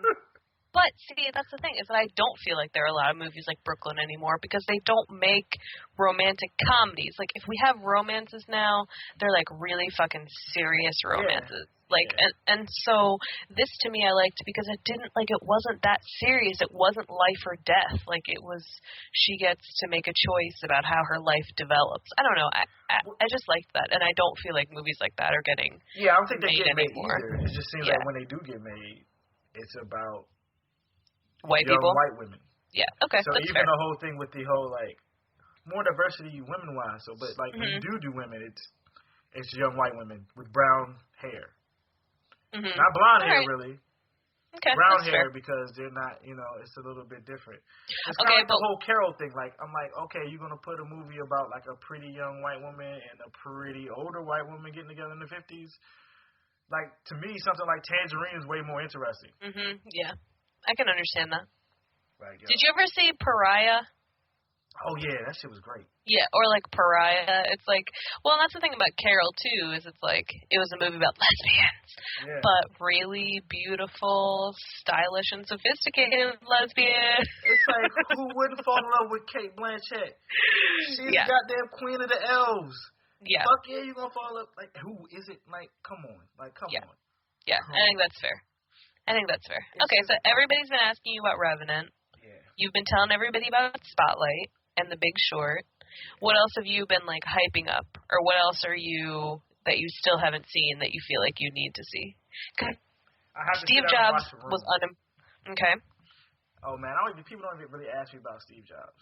but see, that's the thing is that I don't feel like there are a lot of movies like Brooklyn anymore because they don't make romantic comedies. Like if we have romances now, they're like really fucking serious romances. Yeah. Like, and so this to me I liked because it wasn't that serious. It wasn't life or death. Like it was, she gets to make a choice about how her life develops. I don't know. I just liked that. And I don't feel like movies like that are getting I don't think they get made anymore. Either. It just seems like when they do get made, it's about White young people? white women. Yeah, okay, So that's even fair. the whole thing with the whole, like, more diversity women-wise. So, but, like, when you do women, it's young white women with brown hair. Not blonde hair, really. Okay, brown that's hair fair. because they're not, it's a little bit different. It's Okay, kind of like the whole Carol thing. Like, I'm like, okay, you're going to put a movie about, like, a pretty young white woman and a pretty older white woman getting together in the 50s. Like, to me, something like Tangerine is way more interesting. Yeah. I can understand that. Like, did you ever see Pariah? Oh, yeah, that shit was great. Yeah, or like Pariah. It's like, well, that's the thing about Carol, too, is it's like, it was a movie about lesbians. Yeah. But really beautiful, stylish, and sophisticated lesbians. It's like, who wouldn't fall in love with Kate Blanchett? She's goddamn queen of the elves. Yeah. Fuck yeah, you gonna fall up. Like, who is it? Like, come on. Like, come on. Yeah, I think that's fair. Okay, so everybody's been asking you about Revenant. Yeah. You've been telling everybody about Spotlight and The Big Short. What else have you been, like, hyping up? Or what else are you, that you still haven't seen that you feel like you need to see? Okay. Steve Jobs was okay. Oh, man, people don't even really ask me about Steve Jobs.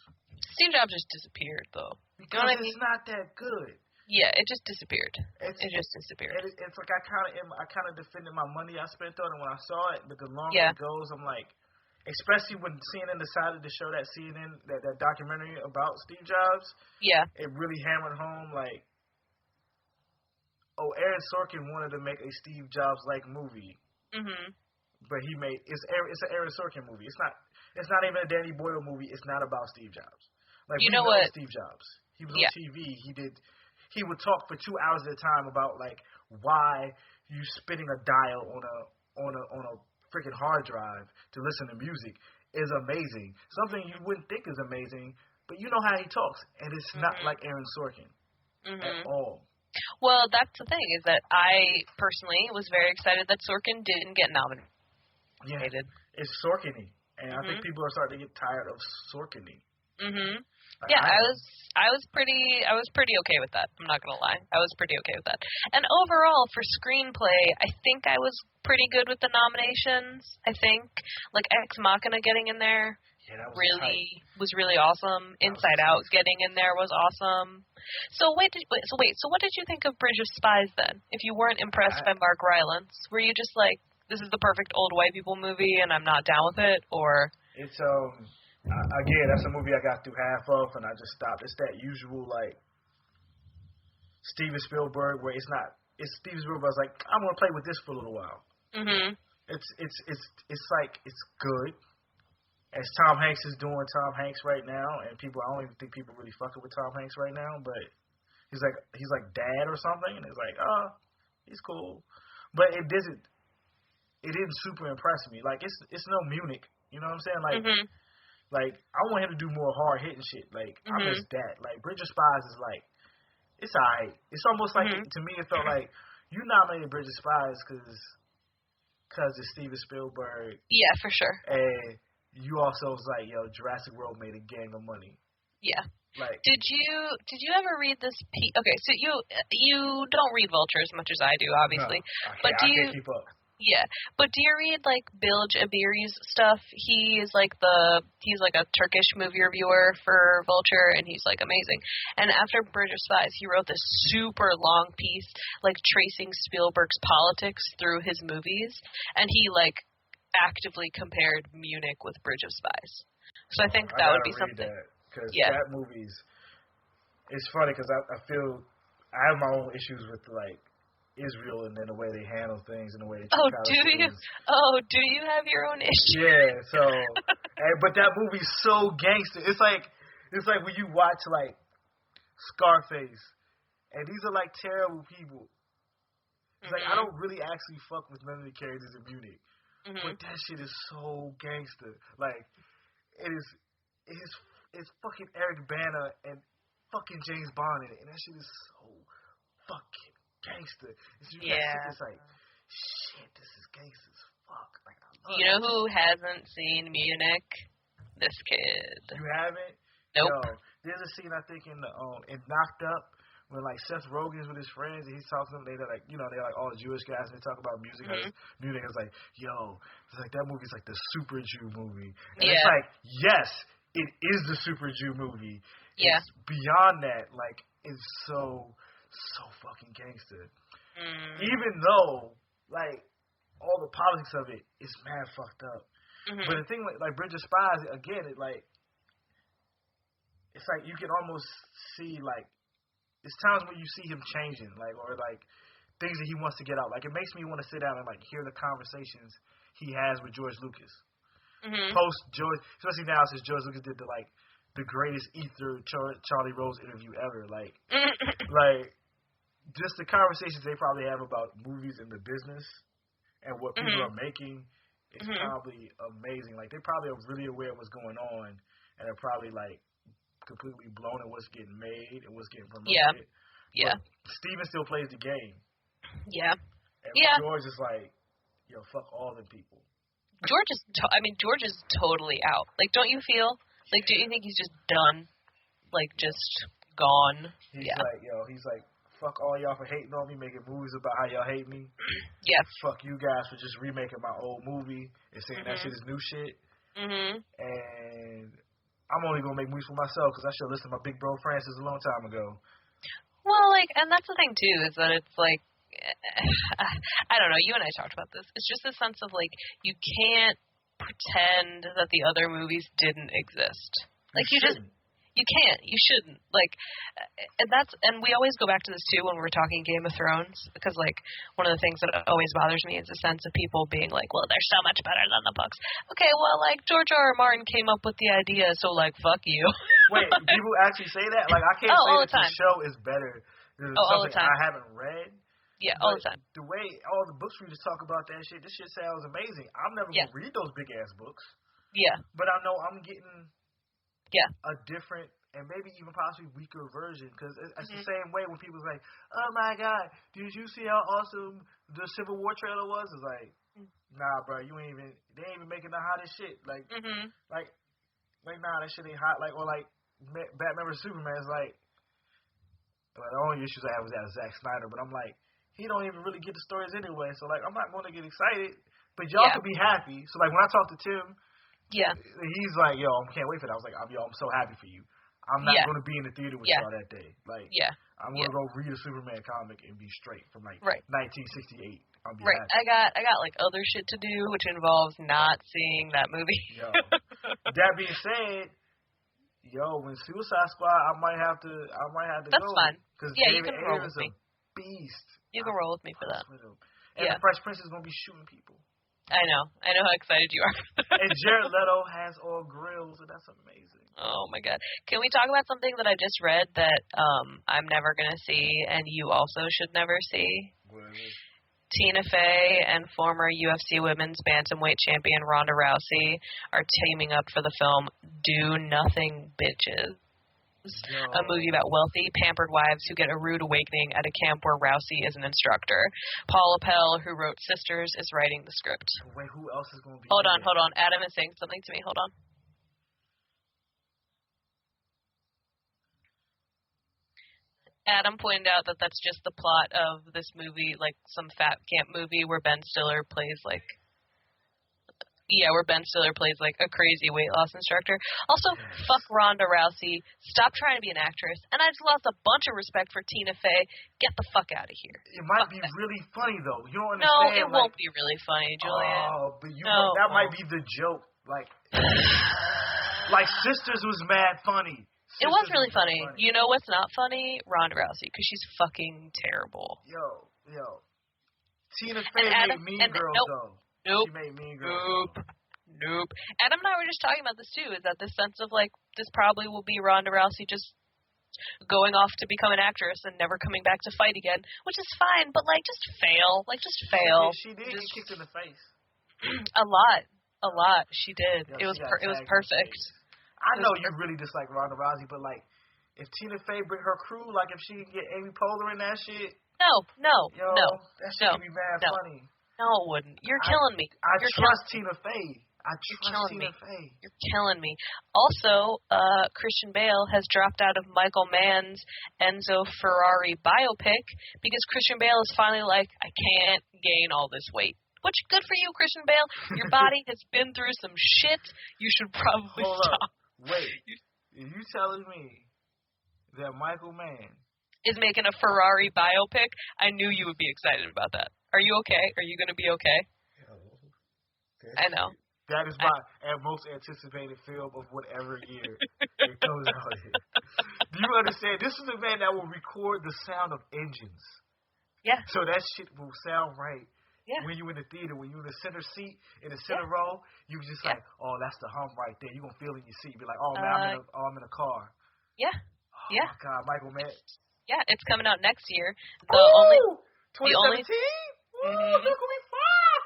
Steve Jobs just disappeared, though. Because it's not that good. Yeah, it just disappeared. It just disappeared. It's like I kind of defended my money I spent on it when I saw it, but the longer it goes, I'm like, especially when CNN decided to show that that documentary about Steve Jobs. Yeah. It really hammered home, like, Aaron Sorkin wanted to make a Steve Jobs-like movie. But he made it's an Aaron Sorkin movie. It's not even a Danny Boyle movie. It's not about Steve Jobs. Like, you know what? Steve Jobs. He was on TV. He would talk for 2 hours at a time about, like, why you spinning a dial on a freaking hard drive to listen to music is amazing. Something you wouldn't think is amazing, but you know how he talks, and it's not like Aaron Sorkin at all. Well, that's the thing, is that I personally was very excited that Sorkin didn't get nominated. Yeah, it's Sorkin-y, and I think people are starting to get tired of Sorkin-y. Like, yeah, I was pretty okay with that. I'm not gonna lie, I was pretty okay with that. And overall, for screenplay, I think I was pretty good with the nominations. I think, like, Ex Machina getting in there was really awesome. Inside Out getting in there was awesome. So what did you think of Bridge of Spies then? If you weren't impressed by Mark Rylance, were you just like, this is the perfect old white people movie and I'm not down with it, or? It's again, that's a movie I got through half of and I just stopped. It's that usual, like, Steven Spielberg where it's Steven Spielberg's like, I'm gonna play with this for a little while. It's like, it's good. As Tom Hanks is doing Tom Hanks right now, and I don't even think people really fucking with Tom Hanks right now, but he's like dad or something, and it's like, he's cool. But it didn't super impress me. Like, it's no Munich, you know what I'm saying? Like, like, I want him to do more hard hitting shit. Like, I miss that. Like, Bridge of Spies is like, it's alright. It's almost like, to me, it felt like you nominated Bridge of Spies because it's Steven Spielberg. Yeah, for sure. And you also was like, yo, Jurassic World made a gang of money. Yeah. Like, did you ever read this piece? Okay, so you don't read Vulture as much as I do, obviously. No, but I can't keep up. Yeah, but do you read, like, Bilge Ebiri's stuff? He's like a Turkish movie reviewer for Vulture, and he's, like, amazing. And after Bridge of Spies, he wrote this super long piece, like, tracing Spielberg's politics through his movies, and he, like, actively compared Munich with Bridge of Spies. So I think that would be something. Because that movie's, it's funny because I feel I have my own issues with, like, Israel and then the way they handle things and the way they do you have your own issues? Yeah, so but that movie's so gangster. It's like when you watch, like, Scarface, and these are, like, terrible people. It's like, I don't really actually fuck with none of the characters in Munich. But that shit is so gangster. Like, it's fucking Eric Bana and fucking James Bond in it, and that shit is so fucking gangster. It's like, shit, this is gangster as fuck. Like, I love you know who hasn't seen Munich? This kid. You haven't? Nope. Yo, there's a scene I think in Knocked Up when like Seth Rogen's with his friends and he's talking to them, they're like, you know, they're like all Jewish guys and they talk about music. Mm-hmm. Music is like, yo, it's like that movie's like the super Jew movie. And Yeah. it's like, yes, it is the super Jew movie. Yeah. It's beyond that, like, it's so fucking gangster. Even though, like, all the politics of it is mad fucked up. But the thing like Bridge of Spies, again, it's like you can almost see like it's times when you see him changing, like or like things that he wants to get out. Like it makes me want to sit down and like hear the conversations he has with George Lucas. Post George, especially now since George Lucas did the greatest Ether Charlie Rose interview ever. Like like just the conversations they probably have about movies and the business and what people are making. It's probably amazing. Like they probably are really aware of what's going on and are probably like completely blown at what's getting made and what's getting promoted. Yeah. But Steven still plays the game. Yeah. And Yeah. George is like, yo, fuck all them people. George is totally out. Like, don't you feel? Like, do you think he's just done? Like, just gone? He's like, yo, he's like, fuck all y'all for hating on me, making movies about how y'all hate me. Yeah. Fuck you guys for just remaking my old movie and saying that shit is new shit. And I'm only going to make movies for myself because I should have listened to my big bro Francis a long time ago. Well, like, and that's the thing, too, is that it's like, I don't know, you and I talked about this. It's just a sense of, like, you can't pretend that the other movies didn't exist. Like, you can't. You shouldn't. Like, and we always go back to this, too, when we're talking Game of Thrones, because, like, one of the things that always bothers me is the sense of people being like, well, they're so much better than the books. Okay, well, like, George R. R. Martin came up with the idea, so, like, fuck you. Wait, people actually say that? Like, I can't say that the show is better than something I haven't read. Yeah, all the time. The way all the books readers talk about that shit, this shit sounds amazing. I'm never going to read those big-ass books. Yeah. But I know I'm getting... Yeah. A different and maybe even possibly weaker version because it's the same way when people's like, oh my god, did you see how awesome the Civil War trailer was? It's like, nah, bro, they ain't even making the hottest shit. Like, like nah, that shit ain't hot. Like, or like Batman vs Superman is like, well, the only issues I have was that Zack Snyder, but I'm like, he don't even really get the stories anyway. So like, I'm not going to get excited, but y'all could be happy. So like, when I talk to Tim. Yeah. He's like, yo, I can't wait for that. I was like, I'm so happy for you. I'm not going to be in the theater with y'all that day. Like, I'm going to go read a Superman comic and be straight from like 1968. I'll be happy. I got like other shit to do, which involves not seeing that movie. Yo. That being said, when Suicide Squad, I might have to That's go. fine. Because you David can roll Ayer is with me. a beast. You can roll with me for that. And the Fresh Prince is going to be shooting people. I know how excited you are. And Jared Leto has all grills, and that's amazing. Oh my god! Can we talk about something that I just read that I'm never gonna see, and you also should never see? What is it? Tina Fey and former UFC Women's Bantamweight champion Ronda Rousey are teaming up for the film Do Nothing Bitches. A movie about wealthy, pampered wives who get a rude awakening at a camp where Rousey is an instructor. Paul Appel, who wrote Sisters, is writing the script. Wait, who else is going to be Hold on. Adam is saying something to me. Hold on. Adam pointed out that that's just the plot of this movie, like some fat camp movie where Ben Stiller plays like... Yeah, where Ben Stiller plays, like, a crazy weight loss instructor. Also, fuck Ronda Rousey. Stop trying to be an actress. And I just lost a bunch of respect for Tina Fey. Get the fuck out of here. It might be really funny, though. You don't understand. No, it won't be really funny, Julian. Oh, but that might be the joke. Like, like Sisters was mad funny. It was really funny. You know what's not funny? Ronda Rousey, because she's fucking terrible. Yo. Tina Fey made Mean Girls, though. Nope. She made Mean Girls. Nope. Adam and I were just talking about this too, is that this sense of like, this probably will be Ronda Rousey just going off to become an actress and never coming back to fight again, which is fine, but like, just fail. Like, just fail. She did get kicked in the face. A lot. She did. Yeah, it was perfect. I know you really dislike Ronda Rousey, but like, if Tina Fey bring her crew, like if she can get Amy Poehler in that shit. No. That shit can be mad funny. No, it wouldn't. You're killing me. I trust Tina Fey. I trust Tina Fey. You're killing me. Also, Christian Bale has dropped out of Michael Mann's Enzo Ferrari biopic because Christian Bale is finally like, I can't gain all this weight. Which, good for you, Christian Bale. Your body has been through some shit. You should probably stop. Wait. Are you telling me that Michael Mann is making a Ferrari biopic? I knew you would be excited about that. Are you okay? Are you going to be okay? I know. That is my most anticipated film of whatever year it comes out in. Do you understand? This is the man that will record the sound of engines. Yeah. So that shit will sound right. Yeah. When you're in the theater, when you're in the center seat, in the center row, you just like, oh, that's the hum right there. You're going to feel it in your seat. Be like, oh, man, I'm in a car. Yeah. Oh, my God, Michael Mann. Yeah, it's coming out next year. 2017? Ooh, look at me fly!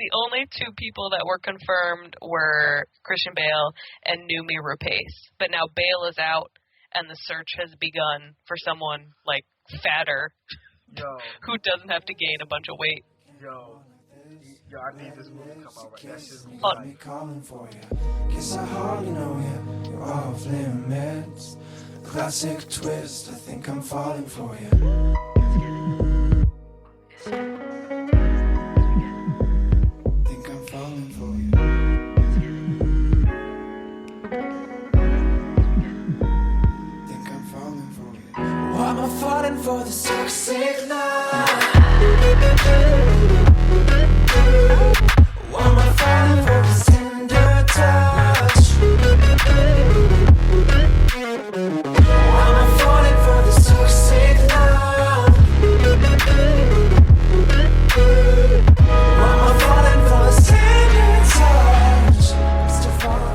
The only two people that were confirmed were Christian Bale and Noomi Rapace. But now Bale is out, and the search has begun for someone, like, fatter, who doesn't have to gain a bunch of weight. Yo, I need this movie to come out right. That's just me calling for you. Guess I hardly know you. You're off limits. Classic twist. I think I'm falling for you. For the toxic love, why am I falling for this tender touch? Why am I falling for this toxic love? Why am I falling for this tender touch? I'm still falling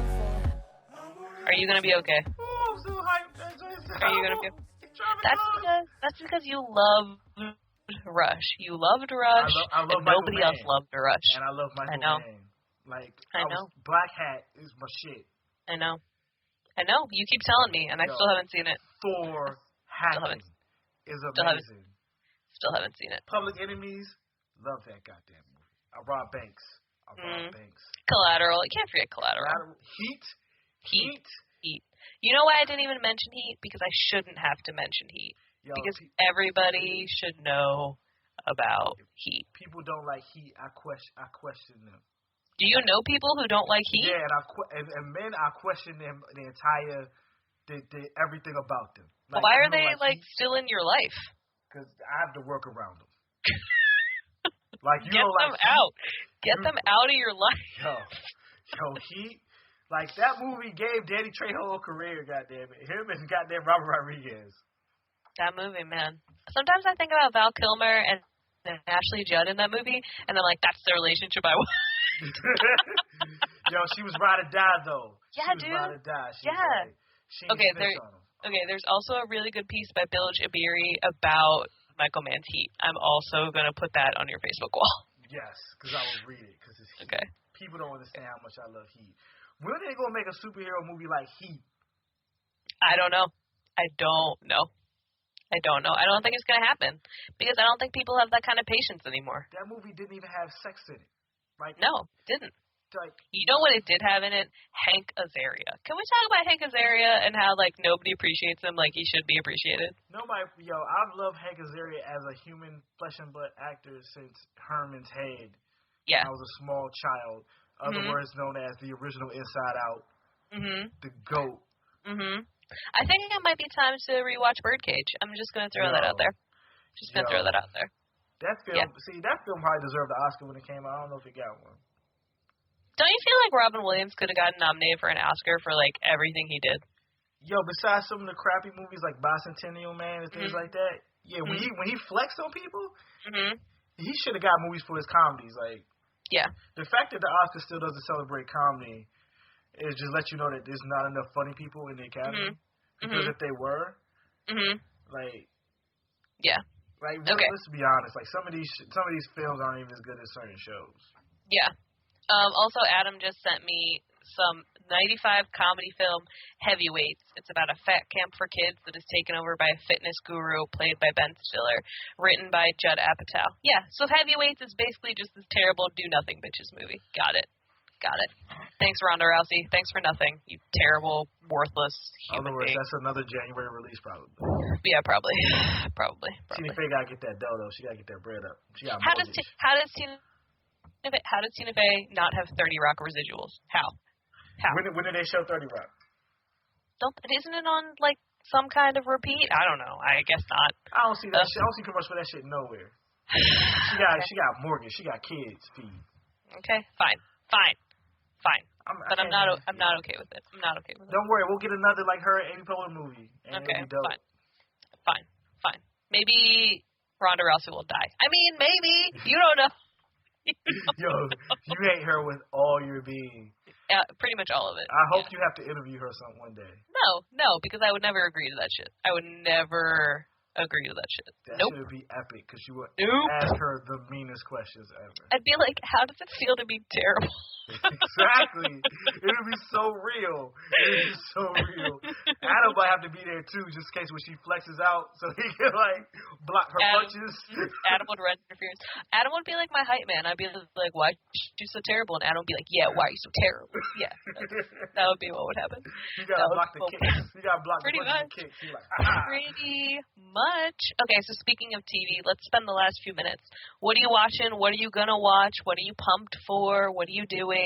for you. Are you gonna be okay? Oh, I'm so hyped. Are you gonna be? That's because you loved Rush. You loved Rush, I love and nobody else loved Rush. And I love Michael Mann. Like, I know. Black Hat is my shit. I know. You keep telling me, and I still haven't seen it. Thor Hatton is amazing. Still haven't seen it. Public Enemies, love that goddamn movie. Rob Banks. Collateral. You can't forget Collateral. Heat. You know why I didn't even mention Heat? Because I shouldn't have to mention Heat. Because everybody should know about Heat. People don't like Heat. I question them. Do you know people who don't like Heat? Yeah, and men, I question them the entire, everything about them. Like, why are they still in your life? Because I have to work around them. Like you Get know, them out. Get them out of your life. Yo, Heat. Like, that movie gave Danny Trejo a career, goddamn it. Him and goddamn Robert Rodriguez. That movie, man. Sometimes I think about Val Kilmer and Ashley Judd in that movie, and I'm like, that's the relationship I want. Yo, she was ride or die, though. Yeah, she was dude. Ride or die. There's also a really good piece by Bill Jabiri about Michael Mann's Heat. I'm also going to put that on your Facebook wall. Yes, because I will read it, because it's Heat. Okay. People don't understand how much I love Heat. When are they going to make a superhero movie like Heat? I don't know. I don't think it's going to happen. Because I don't think people have that kind of patience anymore. That movie didn't even have sex in it. No, it didn't. Like, you know what it did have in it? Hank Azaria. Can we talk about Hank Azaria and how, nobody appreciates him like he should be appreciated? I've loved Hank Azaria as a human flesh and blood actor since Herman's Head. Yeah. I was a small child. Other words known as the original Inside Out. The GOAT. I think it might be time to rewatch Birdcage. I'm just going to throw that out there. That film, that film probably deserved the Oscar when it came out. I don't know if it got one. Don't you feel like Robin Williams could have gotten nominated for an Oscar for, everything he did? Yo, besides some of the crappy movies like Bicentennial Man and things like that, when he flexed on people, he should have got movies for his comedies. Yeah. The fact that the Oscar still doesn't celebrate comedy is just let you know that there's not enough funny people in the Academy. Because if they were, yeah. Let's be honest. Some of these films aren't even as good as certain shows. Yeah. Also, Adam just sent me some 95 comedy film, Heavyweights. It's about a fat camp for kids that is taken over by a fitness guru played by Ben Stiller, written by Judd Apatow. Yeah, so Heavyweights is basically just this terrible do-nothing bitches movie. Got it. Thanks, Ronda Rousey. Thanks for nothing, you terrible, worthless human being. That's another January release, probably. Yeah, probably. Tina Fey gotta get that dough, though. She gotta get that bread up. She got How does Tina Fey not have 30 Rock residuals? How? When did they show 30 Rock? Isn't it on like some kind of repeat? I don't know. I guess not. I don't see that shit. I don't see commercials for that shit nowhere. She got mortgage. She got kids feed. Okay, fine. But I'm not okay with it. Don't worry, we'll get another like her and Amy Poehler movie. And okay, it'll be dope. fine. Maybe Ronda Rousey will die. I mean, maybe. You don't know. Yo, you hate her with all your being. Pretty much all of it. I hope you have to interview her one day. No, because I would never agree to that shit. I would never agree to that shit. That shit would be epic because you would ask her the meanest questions ever. I'd be like, how does it feel to be terrible? Exactly. It would be so real. Adam might have to be there too, just in case when she flexes out, so he can like block her punches. Adam would run interference. Adam would be like my hype man. I'd be like, why are you so terrible? And Adam would be like, yeah, why are you so terrible? Yeah, that would be what would happen. You gotta block the kicks. You gotta block the kicks. You're like, Pretty much. Okay, so speaking of TV, let's spend the last few minutes. What are you watching? What are you gonna watch? What are you pumped for? What are you doing?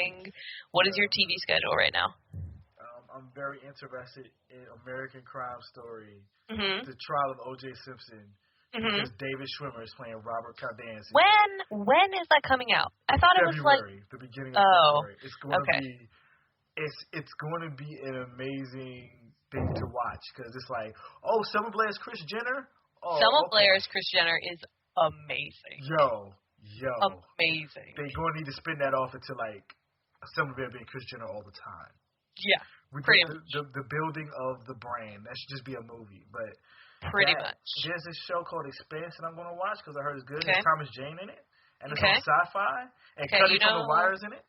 What is your TV schedule right now? I'm very interested in American Crime Story, mm-hmm. the trial of O.J. Simpson, mm-hmm. because David Schwimmer is playing Robert Cardenas. When is that coming out? I thought February, it was like the beginning of February. It's going to be it's going to be an amazing thing to watch because it's like, oh, Selma Blair's Kris Jenner. Oh, Selma Blair's Kris Jenner is amazing. Yo, amazing. They're going to need to spin that off into like Selma Blair being Kris Jenner all the time. Yeah, pretty much. The building of the brand. That should just be a movie. But pretty much. There's this show called Expanse that I'm going to watch because I heard it's good. Okay. There's Thomas Jane in it, and it's on Sci-Fi. And Cuddy from The Wire is in it.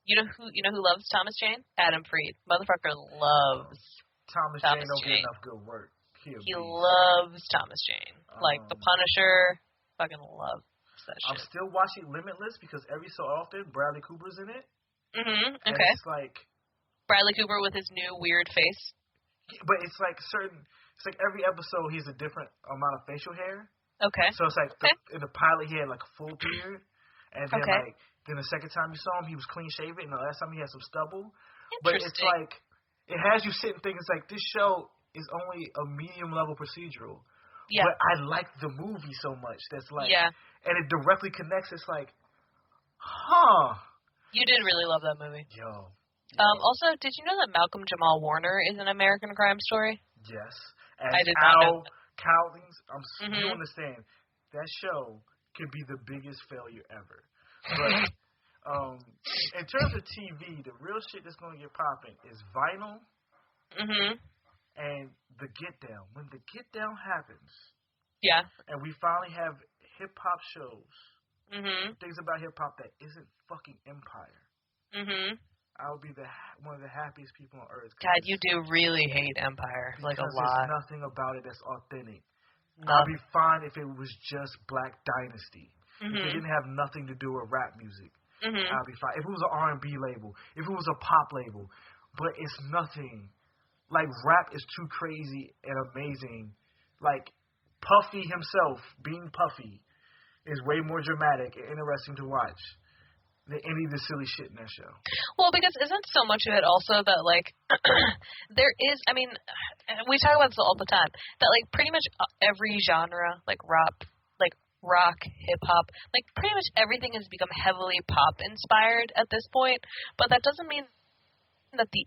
You know who loves Thomas Jane? Adam Freed. Motherfucker loves Thomas Jane. Don't get enough good work. He loves Thomas Jane. Like The Punisher. Fucking loves that shit. I'm still watching Limitless because every so often Bradley Cooper's in it. Mm-hmm. And okay. it's like Bradley Cooper with his new weird face. But it's like every episode he has a different amount of facial hair. Okay. So it's like in the pilot he had like a full beard, and then then the second time you saw him he was clean shaven, and the last time he had some stubble. But it's like it has you sitting thinking it's like this show is only a medium level procedural. Yeah. But I like the movie so much that's like and it directly connects. It's like, You did really love that movie. Yo. Also, did you know that Malcolm Jamal Warner is an American Crime Story? Yes. I did not know that. Cowlings, you understand, that show could be the biggest failure ever. But in terms of TV, the real shit that's going to get popping is Vinyl and The Get Down. When The Get Down happens, and we finally have hip-hop shows, things about hip-hop that isn't fucking Empire, I'll be one of the happiest people on earth. God, you do really hate Empire, like a lot. There's nothing about it that's authentic. I'll be fine if it was just Black Dynasty. If it didn't have nothing to do with rap music, I'll be fine. If it was an R&B label, if it was a pop label, but it's nothing. Like, rap is too crazy and amazing. Like, Puffy himself, being Puffy, is way more dramatic and interesting to watch than any of the silly shit in that show. Well, because isn't so much of it also that, like, there is, I mean, we talk about this all the time, that, like, pretty much every genre, like rock, hip-hop, like, pretty much everything has become heavily pop-inspired at this point, but that doesn't mean that the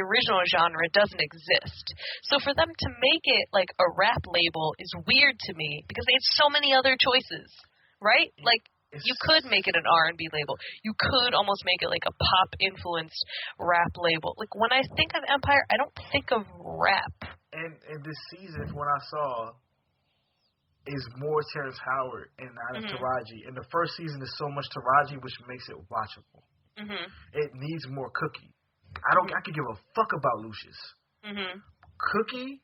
original genre doesn't exist. So for them to make it, like, a rap label is weird to me, because they had so many other choices, right? Like, you could make it an R&B label. You could almost make it like a pop-influenced rap label. Like, when I think of Empire, I don't think of rap. And this season, what I saw is more Terrence Howard and not Taraji. And the first season is so much Taraji, which makes it watchable. It needs more Cookie. I could give a fuck about Lucius. Cookie,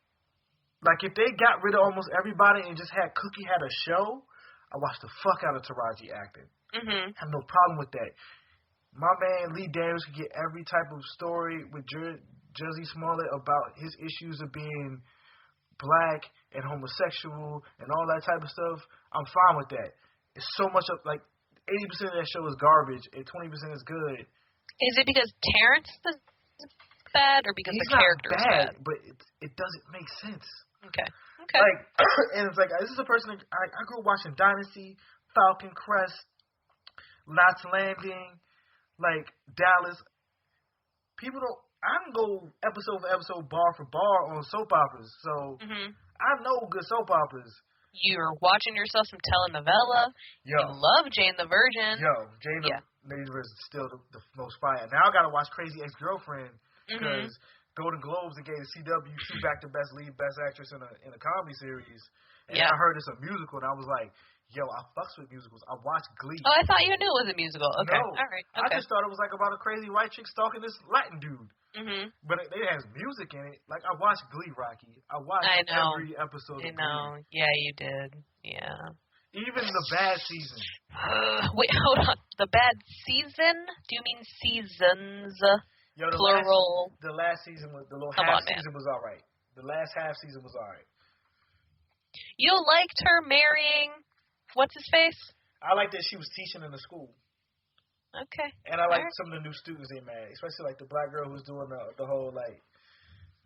like if they got rid of almost everybody and just had Cookie had a show, I watched the fuck out of Taraji acting. Have no problem with that. My man Lee Daniels could get every type of story with Jersey Smollett about his issues of being black and homosexual and all that type of stuff. I'm fine with that. It's so much of, like, 80% of that show is garbage and 20% is good. Is it because Terrence is bad or because the character is bad? But it doesn't make sense. Okay. Like, and it's like, this is a person, I grew up watching Dynasty, Falcon Crest, Knots Landing, like Dallas. People don't, I can go episode for episode, bar for bar on soap operas. So I know good soap operas. You're watching yourself some telenovela. You love Jane the Virgin. Jane the Virgin is still the most fire. Now I gotta watch Crazy Ex-Girlfriend because Golden Globes and gave the CW 2 back-to-best lead best actress in a comedy series. And I heard it's a musical, and I was like, yo, I fucks with musicals. I watched Glee. Oh, I thought you knew it was a musical. Okay, no, all right. I Okay. just thought it was like about a crazy white chick stalking this Latin dude. But it has music in it. Like, I watched Glee, Rocky. I watched every episode of Glee. Yeah, you did. Yeah. Even the bad season. Wait, hold on. The bad season? Do you mean seasons? Yo, plural. The last season was, the little half season was all right. The last half season was all right. You liked her marrying, what's his face? I liked that she was teaching in the school. Okay. And I liked some of the new students they made, especially like the black girl who was doing the whole, like,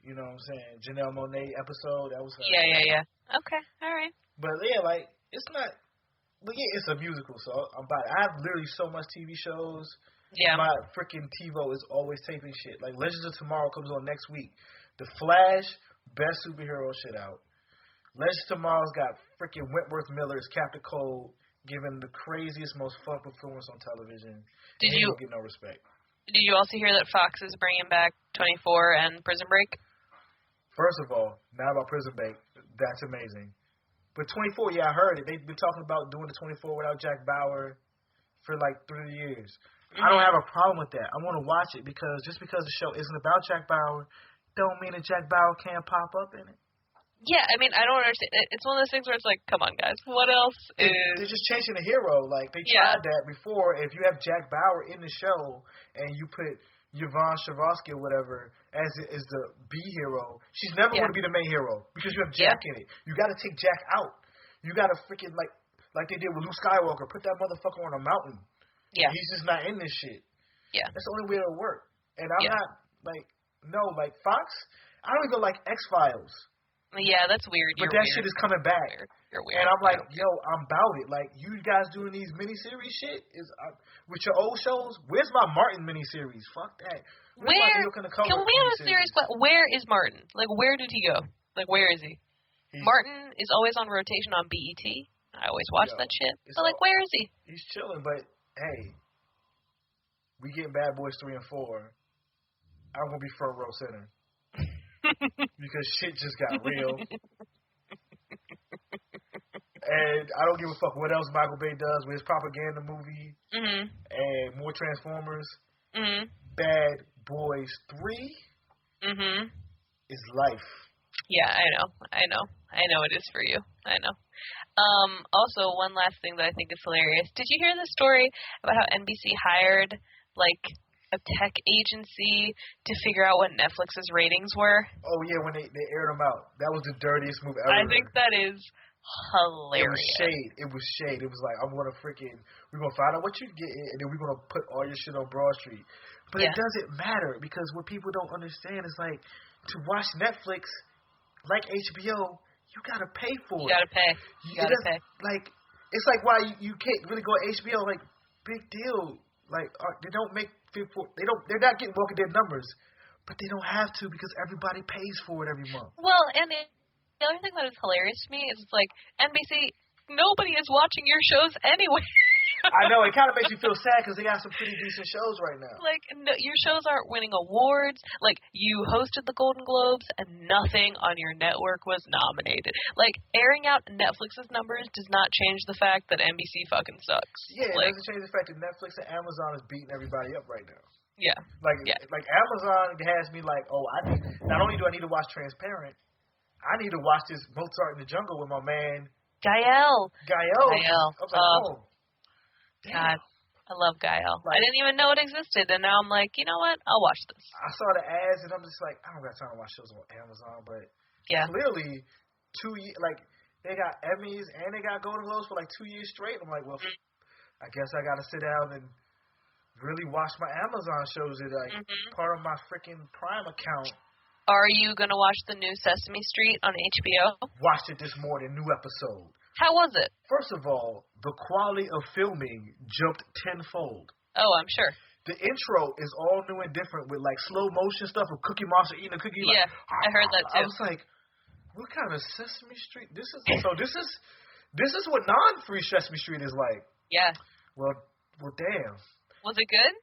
you know what I'm saying, Janelle Monáe episode. That was her. Yeah. Okay, all right. But yeah, like, it's not, but yeah, it's a musical, so I'm about it. I have literally so much TV shows. Yeah. My freaking TiVo is always taping shit. Like, Legends of Tomorrow comes on next week. The Flash, best superhero shit out. Legends of Tomorrow's got freaking Wentworth Miller as Captain Cold, giving the craziest, most fun performance on television. Did you don't get no respect? Did you also hear that Fox is bringing back 24 and Prison Break? First of all, not about Prison Break. That's amazing. But 24, yeah, I heard it. They've been talking about doing the 24 without Jack Bauer for like 3 years. I don't have a problem with that. I want to watch it because just because the show isn't about Jack Bauer, don't mean that Jack Bauer can't pop up in it. Yeah, I mean, I don't understand. It's one of those things where it's like, come on, guys, what else is... They're just changing the hero. Like, they tried that before. If you have Jack Bauer in the show and you put Yvonne Strahovski or whatever as the B hero, she's never going to be the main hero because you have Jack in it. You got to take Jack out. You got to freaking, like they did with Luke Skywalker, put that motherfucker on a mountain. Yeah. He's just not in this shit. Yeah. That's the only way it'll work. And I'm not, like Fox, I don't even like X-Files. Yeah, that's weird. But that shit is coming back. You're weird. And I'm like, yo, I'm about it. Like, you guys doing these miniseries shit is with your old shows. Where's my Martin miniseries? Fuck that. Can we have a serious question? Where is Martin? Like, where did he go? Like, where is he? Martin is always on rotation on BET. I always watch that shit. So, like, where is he? He's chilling, but, hey, we getting Bad Boys 3 and 4. I'm going to be front row center. Because shit just got real. And I don't give a fuck what else Michael Bay does with his propaganda movie and more Transformers. Bad Boys 3 is life. Yeah, I know it is for you. I know. Also, one last thing that I think is hilarious. Did you hear the story about how NBC hired, like, a tech agency to figure out what Netflix's ratings were? Oh, yeah, when they aired them out. That was the dirtiest move ever. I think that is hilarious. It was shade. It was like, we're going to find out what you get, and then we're going to put all your shit on Broad Street. But it doesn't matter, because what people don't understand is, like, to watch Netflix, like HBO, you got to pay for it. You got to pay. Like, it's like why you can't really go to HBO, like, big deal. Like, they don't make they're not getting Walking Dead numbers, but they don't have to because everybody pays for it every month. Well, and the other thing that is hilarious to me is it's like, NBC, nobody is watching your shows anyway. I know, it kind of makes you feel sad because they got some pretty decent shows right now. Like, no, your shows aren't winning awards. Like, you hosted the Golden Globes and nothing on your network was nominated. Like, airing out Netflix's numbers does not change the fact that NBC fucking sucks. Yeah, it like, doesn't change the fact that Netflix and Amazon is beating everybody up right now. Yeah. Like Amazon has me like, oh, not only do I need to watch Transparent, I need to watch this Mozart in the Jungle with my man Gael. I was like, oh. God, I love Gael. I didn't even know it existed, and now I'm like, you know what? I'll watch this. I saw the ads, and I'm just like, I don't got time to watch shows on Amazon, but clearly, 2 years, like, they got Emmys and they got Golden Globes for like 2 years straight. I'm like, well, I guess I got to sit down and really watch my Amazon shows that like part of my freaking Prime account. Are you gonna watch the new Sesame Street on HBO? Watched it this morning, new episode. How was it? First of all, the quality of filming jumped tenfold. Oh, I'm sure. The intro is all new and different with like slow motion stuff of Cookie Monster eating a cookie. Yeah, I heard that too. I was like, what kind of Sesame Street? This is what non-free Sesame Street is like. Yeah. Well, damn. Was it good?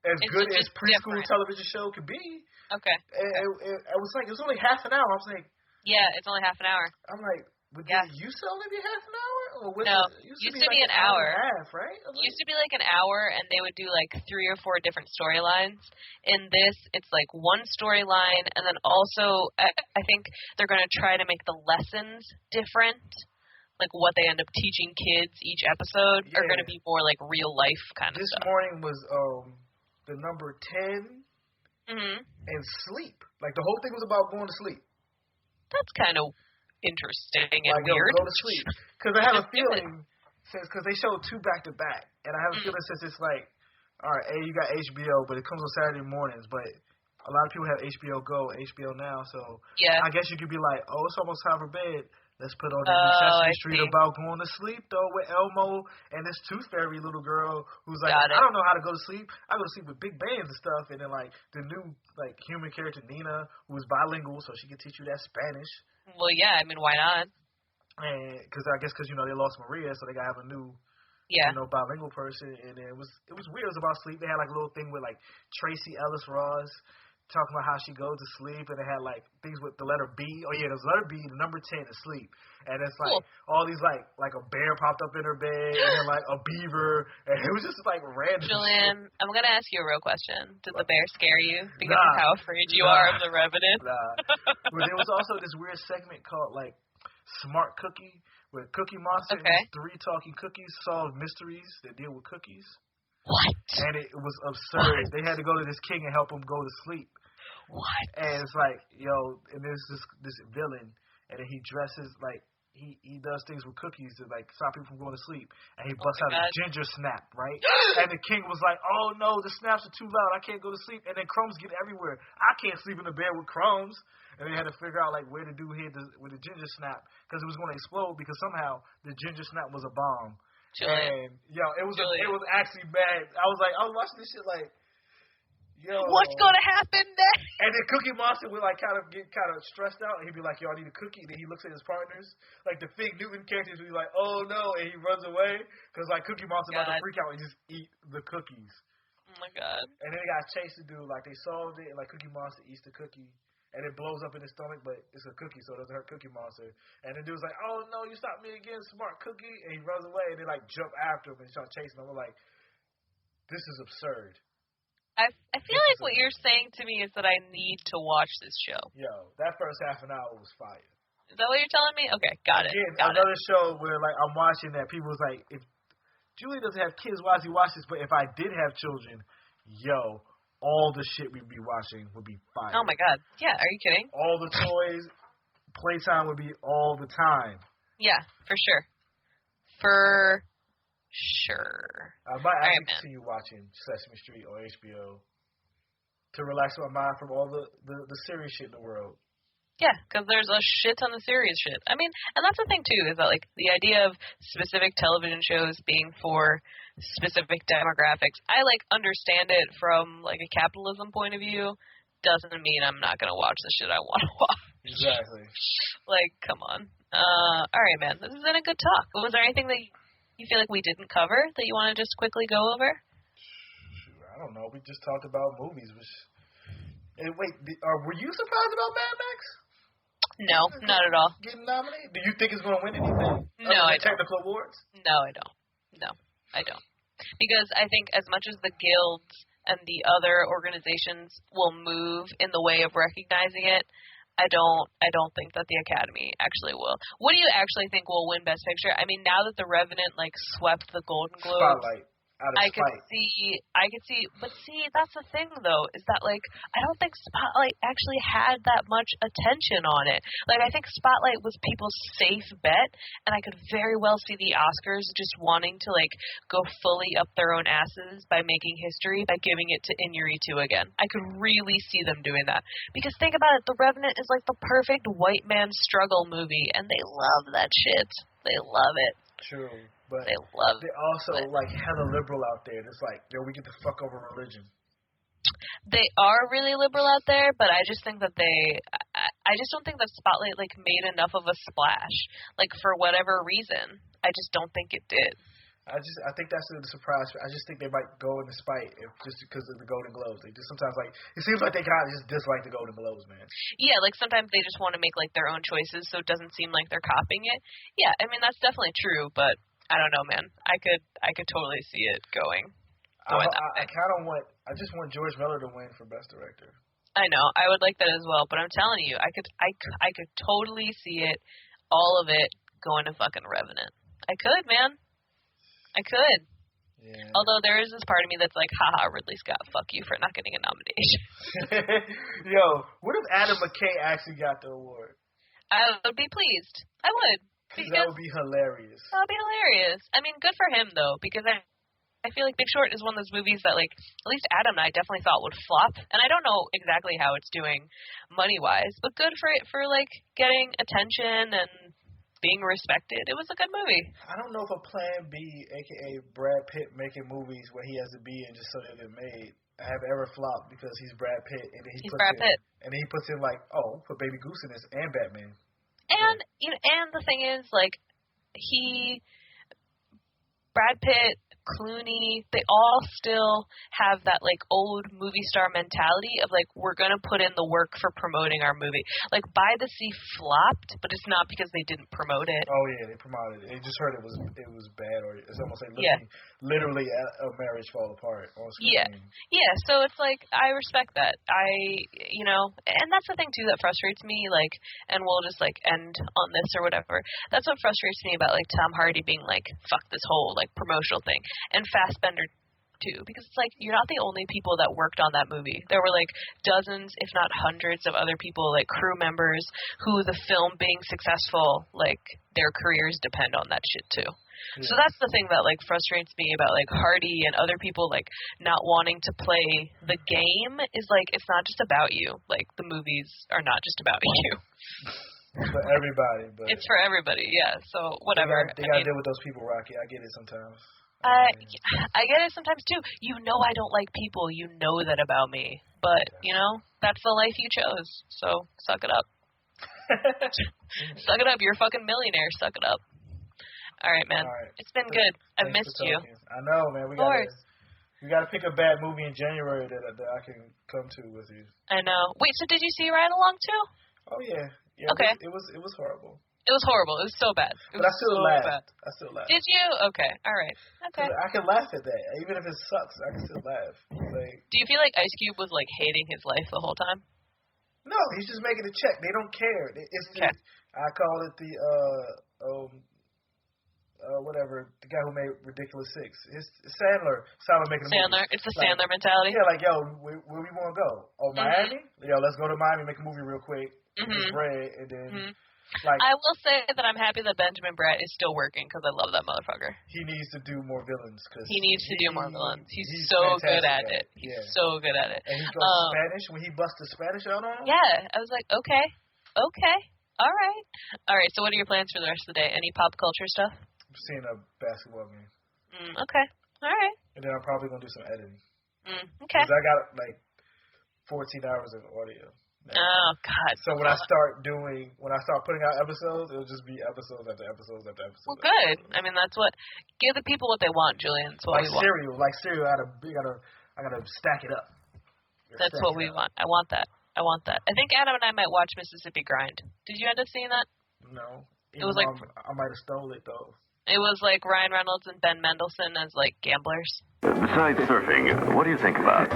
As good as preschool television show could be. Okay. It was like, it was only half an hour. I was like, yeah, it's only half an hour. I'm like, would it used to only be half an hour? Or it used to be an hour. And a half, right? It used to be like an hour, and they would do like 3 or 4 different storylines. In this, it's like one storyline, and then also, I think they're going to try to make the lessons different. Like what they end up teaching kids each episode are going to be more like real life kind of stuff. This morning was the number 10 and sleep. Like the whole thing was about going to sleep. That's kind of interesting and like, weird. Go to sleep. Because I have a feeling, because they showed 2 back to back, and I have a feeling since it's like, all right, you got HBO, but it comes on Saturday mornings, but a lot of people have HBO Go, HBO Now, so I guess you could be like, oh, it's almost time for bed. Let's put on the new Sesame Street about going to sleep, though, with Elmo and this Tooth Fairy little girl who's like, I don't know how to go to sleep. I go to sleep with big bands and stuff. And then, like, the new, like, human character, Nina, who is bilingual, so she can teach you that Spanish. Well, yeah, I mean, why not? And because you know, they lost Maria, so they got to have a new, bilingual person. And then it was weird. It was about sleep. They had, like, a little thing with, like, Tracy Ellis Ross talking about how she goes to sleep, and it had like things with the letter B. Oh yeah, there's letter B, the number 10 is sleep, and it's like all these like a bear popped up in her bed, and then like a beaver, and it was just like random. Julian, I'm gonna ask you a real question. Did the bear scare you because of how afraid you are of the Revenant? But there was also this weird segment called like Smart Cookie, where Cookie Monster and these 3 talking cookies solve mysteries that deal with cookies. What? And it was absurd. What? They had to go to this king and help him go to sleep. What? And it's like, and there's this villain, and then he dresses like he does things with cookies to like stop people from going to sleep, and he busts out a ginger snap, right? And the king was like, oh no, the snaps are too loud, I can't go to sleep, and then crumbs get everywhere. I can't sleep in the bed with crumbs, and they had to figure out like where to do here with the ginger snap because it was going to explode because somehow the ginger snap was a bomb. Julian. And it was actually bad. I was watching this shit like, what's gonna happen next? And then Cookie Monster would like kind of get stressed out, and he'd be like, I need a cookie. And then he looks at his partners, like the Fig Newton characters would be like, oh no, and he runs away because like Cookie Monster about to freak out and just eat the cookies. Oh my god. And then they got chased to do like they solved it, and like Cookie Monster eats the cookie. And it blows up in his stomach, but it's a cookie, so it doesn't hurt Cookie Monster. And the dude's like, oh, no, you stopped me again, Smart Cookie. And he runs away, and they, like, jump after him and start chasing him. We're like, this is absurd. I feel like what you're saying to me is that I need to watch this show. Yo, that first half an hour was fire. Is that what you're telling me? Okay, got it. Again, another show where, like, I'm watching that people was like, if Julie doesn't have kids, why does he watch this? But if I did have children, all the shit we'd be watching would be fire. Oh my god. Yeah, are you kidding? All the toys, playtime would be all the time. Yeah, for sure. For sure. I might actually continue watching Sesame Street or HBO to relax my mind from all the serious shit in the world. Yeah, because there's a shit ton of serious shit. I mean, and that's the thing, too, is that, like, the idea of specific television shows being for specific demographics, I, like, understand it from, like, a capitalism point of view. Doesn't mean I'm not going to watch the shit I want to watch. Exactly. Like, come on. All right, man. This has been a good talk. Was there anything that you feel like we didn't cover that you want to just quickly go over? I don't know. We just talked about movies. Wait, were you surprised about Mad Max? No, not at all. Getting nominated? Do you think it's going to win anything? No, I don't. Technical awards? No, I don't. No, I don't. Because I think as much as the guilds and the other organizations will move in the way of recognizing it, I don't think that the Academy actually will. What do you actually think will win Best Picture? I mean, now that The Revenant swept the Golden Globes, Spotlight. I could see, but see, that's the thing though, is that I don't think Spotlight actually had that much attention on it. I think Spotlight was people's safe bet, and I could very well see the Oscars just wanting to go fully up their own asses by making history by giving it to Iñárritu again. I could really see them doing that, because think about it, The Revenant is the perfect white man struggle movie, and they love that shit. They love it. True. But they love they're also hella liberal out there. It's we get to fuck over religion. They are really liberal out there, but I just think that I just don't think that Spotlight made enough of a splash. For whatever reason, I just don't think it did. I think that's the surprise. I just think they might go in the spite just because of the Golden Globes. They just sometimes it seems like they kind of just dislike the Golden Globes, man. Yeah, sometimes they just want to make their own choices, so it doesn't seem like they're copying it. Yeah, I mean that's definitely true, but I don't know, man. I could totally see it going that way. I just want George Miller to win for Best Director. I know, I would like that as well, but I'm telling you, I could totally see it, all of it, going to fucking Revenant. I could, man. I could. Yeah. Although there is this part of me that's haha, Ridley Scott, fuck you for not getting a nomination. Yo, what if Adam McKay actually got the award? I would be pleased. I would. Because that would be hilarious. That would be hilarious. I mean, good for him, though, because I feel like Big Short is one of those movies that, at least Adam and I definitely thought would flop. And I don't know exactly how it's doing money-wise, but good for it for, getting attention and being respected. It was a good movie. I don't know if a Plan B, a.k.a. Brad Pitt making movies where he has to be in just so that they're made, have ever flopped because he's Brad Pitt. And then and then he puts in, put Baby Goose in this and Batman. And and the thing is, Brad Pitt, Clooney, they all still have that old movie star mentality of we're gonna put in the work for promoting our movie. By the Sea flopped, but it's not because they didn't promote it. Oh yeah, they promoted it. They just heard it was bad, or it's almost literally a marriage fall apart on screen. Yeah. So it's I respect that. And that's the thing too that frustrates me. And we'll just end on this or whatever. That's what frustrates me about Tom Hardy being fuck this whole promotional thing. And Fassbender too, because it's you're not the only people that worked on that movie. There were dozens, if not hundreds, of other people, crew members, who the film being successful, their careers depend on that shit too. Yeah. So that's the thing that frustrates me about Hardy and other people not wanting to play the game is it's not just about you. The movies are not just about you. It's for everybody, but it's for everybody. Yeah. So whatever. They gotta deal with those people, Rocky. I get it sometimes. I get it sometimes too. I don't like people. You know that about me. But, that's the life you chose. So, suck it up. Suck it up. You're a fucking millionaire. Suck it up. All right, man. All right. It's been good. I've missed you. I know, man. We gotta pick a bad movie in January that I can come to with you. I know. Wait, so did you see Ride Along too? Oh, yeah. Okay. It was horrible. It was horrible. It was so bad. But I still laughed. Did you? Okay. All right. Okay. I can laugh at that. Even if it sucks, I can still laugh. Do you feel like Ice Cube was hating his life the whole time? No, he's just making a check. They don't care. I call it the whatever, the guy who made Ridiculous Six. It's Sandler making a movie. It's the Sandler mentality. Yeah, yo, where we want to go? Oh, Miami? Yo, let's go to Miami, make a movie real quick, get bread, and then. I will say that I'm happy that Benjamin Bratt is still working because I love that motherfucker. He needs to do more villains. He needs to do more villains. He's so good at it. He's so good at it. And he goes Spanish when he busts the Spanish out on him? Yeah. I was like, okay. All right. So what are your plans for the rest of the day? Any pop culture stuff? I'm seeing a basketball game. Okay. All right. And then I'm probably going to do some editing. Okay. Because I got 14 hours of audio. Oh God! So when I start putting out episodes, it'll just be episodes after episodes after episodes. Well, good. I mean, that's what give the people what they want, Julian. That's what like we want. cereal, I gotta stack it up. That's what we want. I want that. I think Adam and I might watch Mississippi Grind. Did you end up seeing that? No. It was like I might have stole it though. It was like Ryan Reynolds and Ben Mendelsohn as like gamblers. Besides surfing, what do you think about?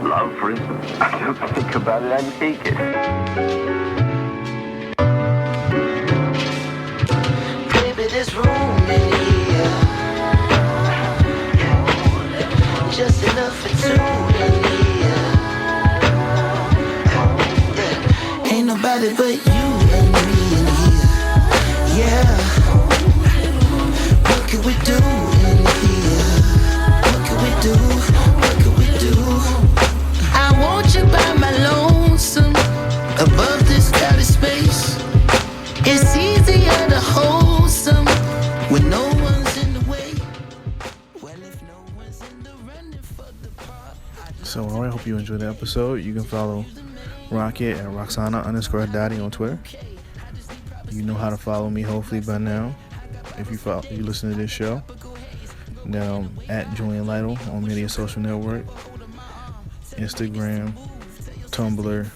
Love, for instance? I don't think about it, I make it. Baby, there's room in here. Just enough for two in here. Ain't nobody but you and me in here. Yeah. What can we do in here? What can we do? What can we do? I want you by my lonesome, above this crowded space. It's easier to hold some when no one's in the way. Well, if no one's in the running for the part. So, alright, hope you enjoyed the episode. You can follow Rocket at Roxana_Hadadi on Twitter. You know how to follow me, hopefully, by now. If you listen to this show, now at Julian Lytle on Media Social Network, Instagram, Tumblr,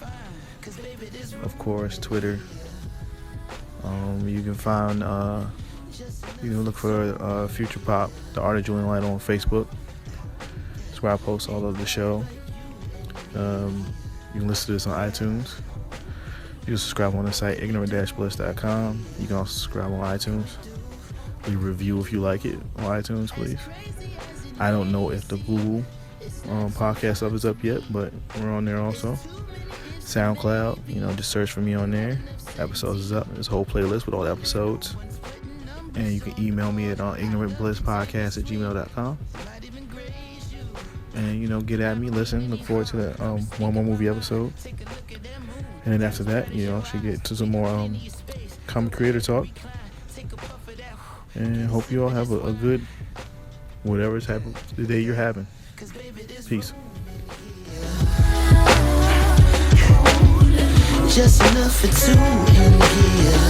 of course, Twitter. You can find, you can look for Future Pop, The Art of Julian Lytle on Facebook. That's where I post all of the show. You can listen to this on iTunes. You can subscribe on the site ignorant-bliss.com. You can also subscribe on iTunes. Leave a review if you like it on iTunes, please. I don't know if the Google podcast stuff is up yet, but we're on there also. SoundCloud, just search for me on there. Episodes is up. There's a whole playlist with all the episodes. And you can email me at ignorantblisspodcast@gmail.com. And, get at me, listen, look forward to that one more movie episode. And then after that, should get to some more comic creator talk. And hope you all have a good, whatever type of the day you're having. Peace. Just enough for two in here.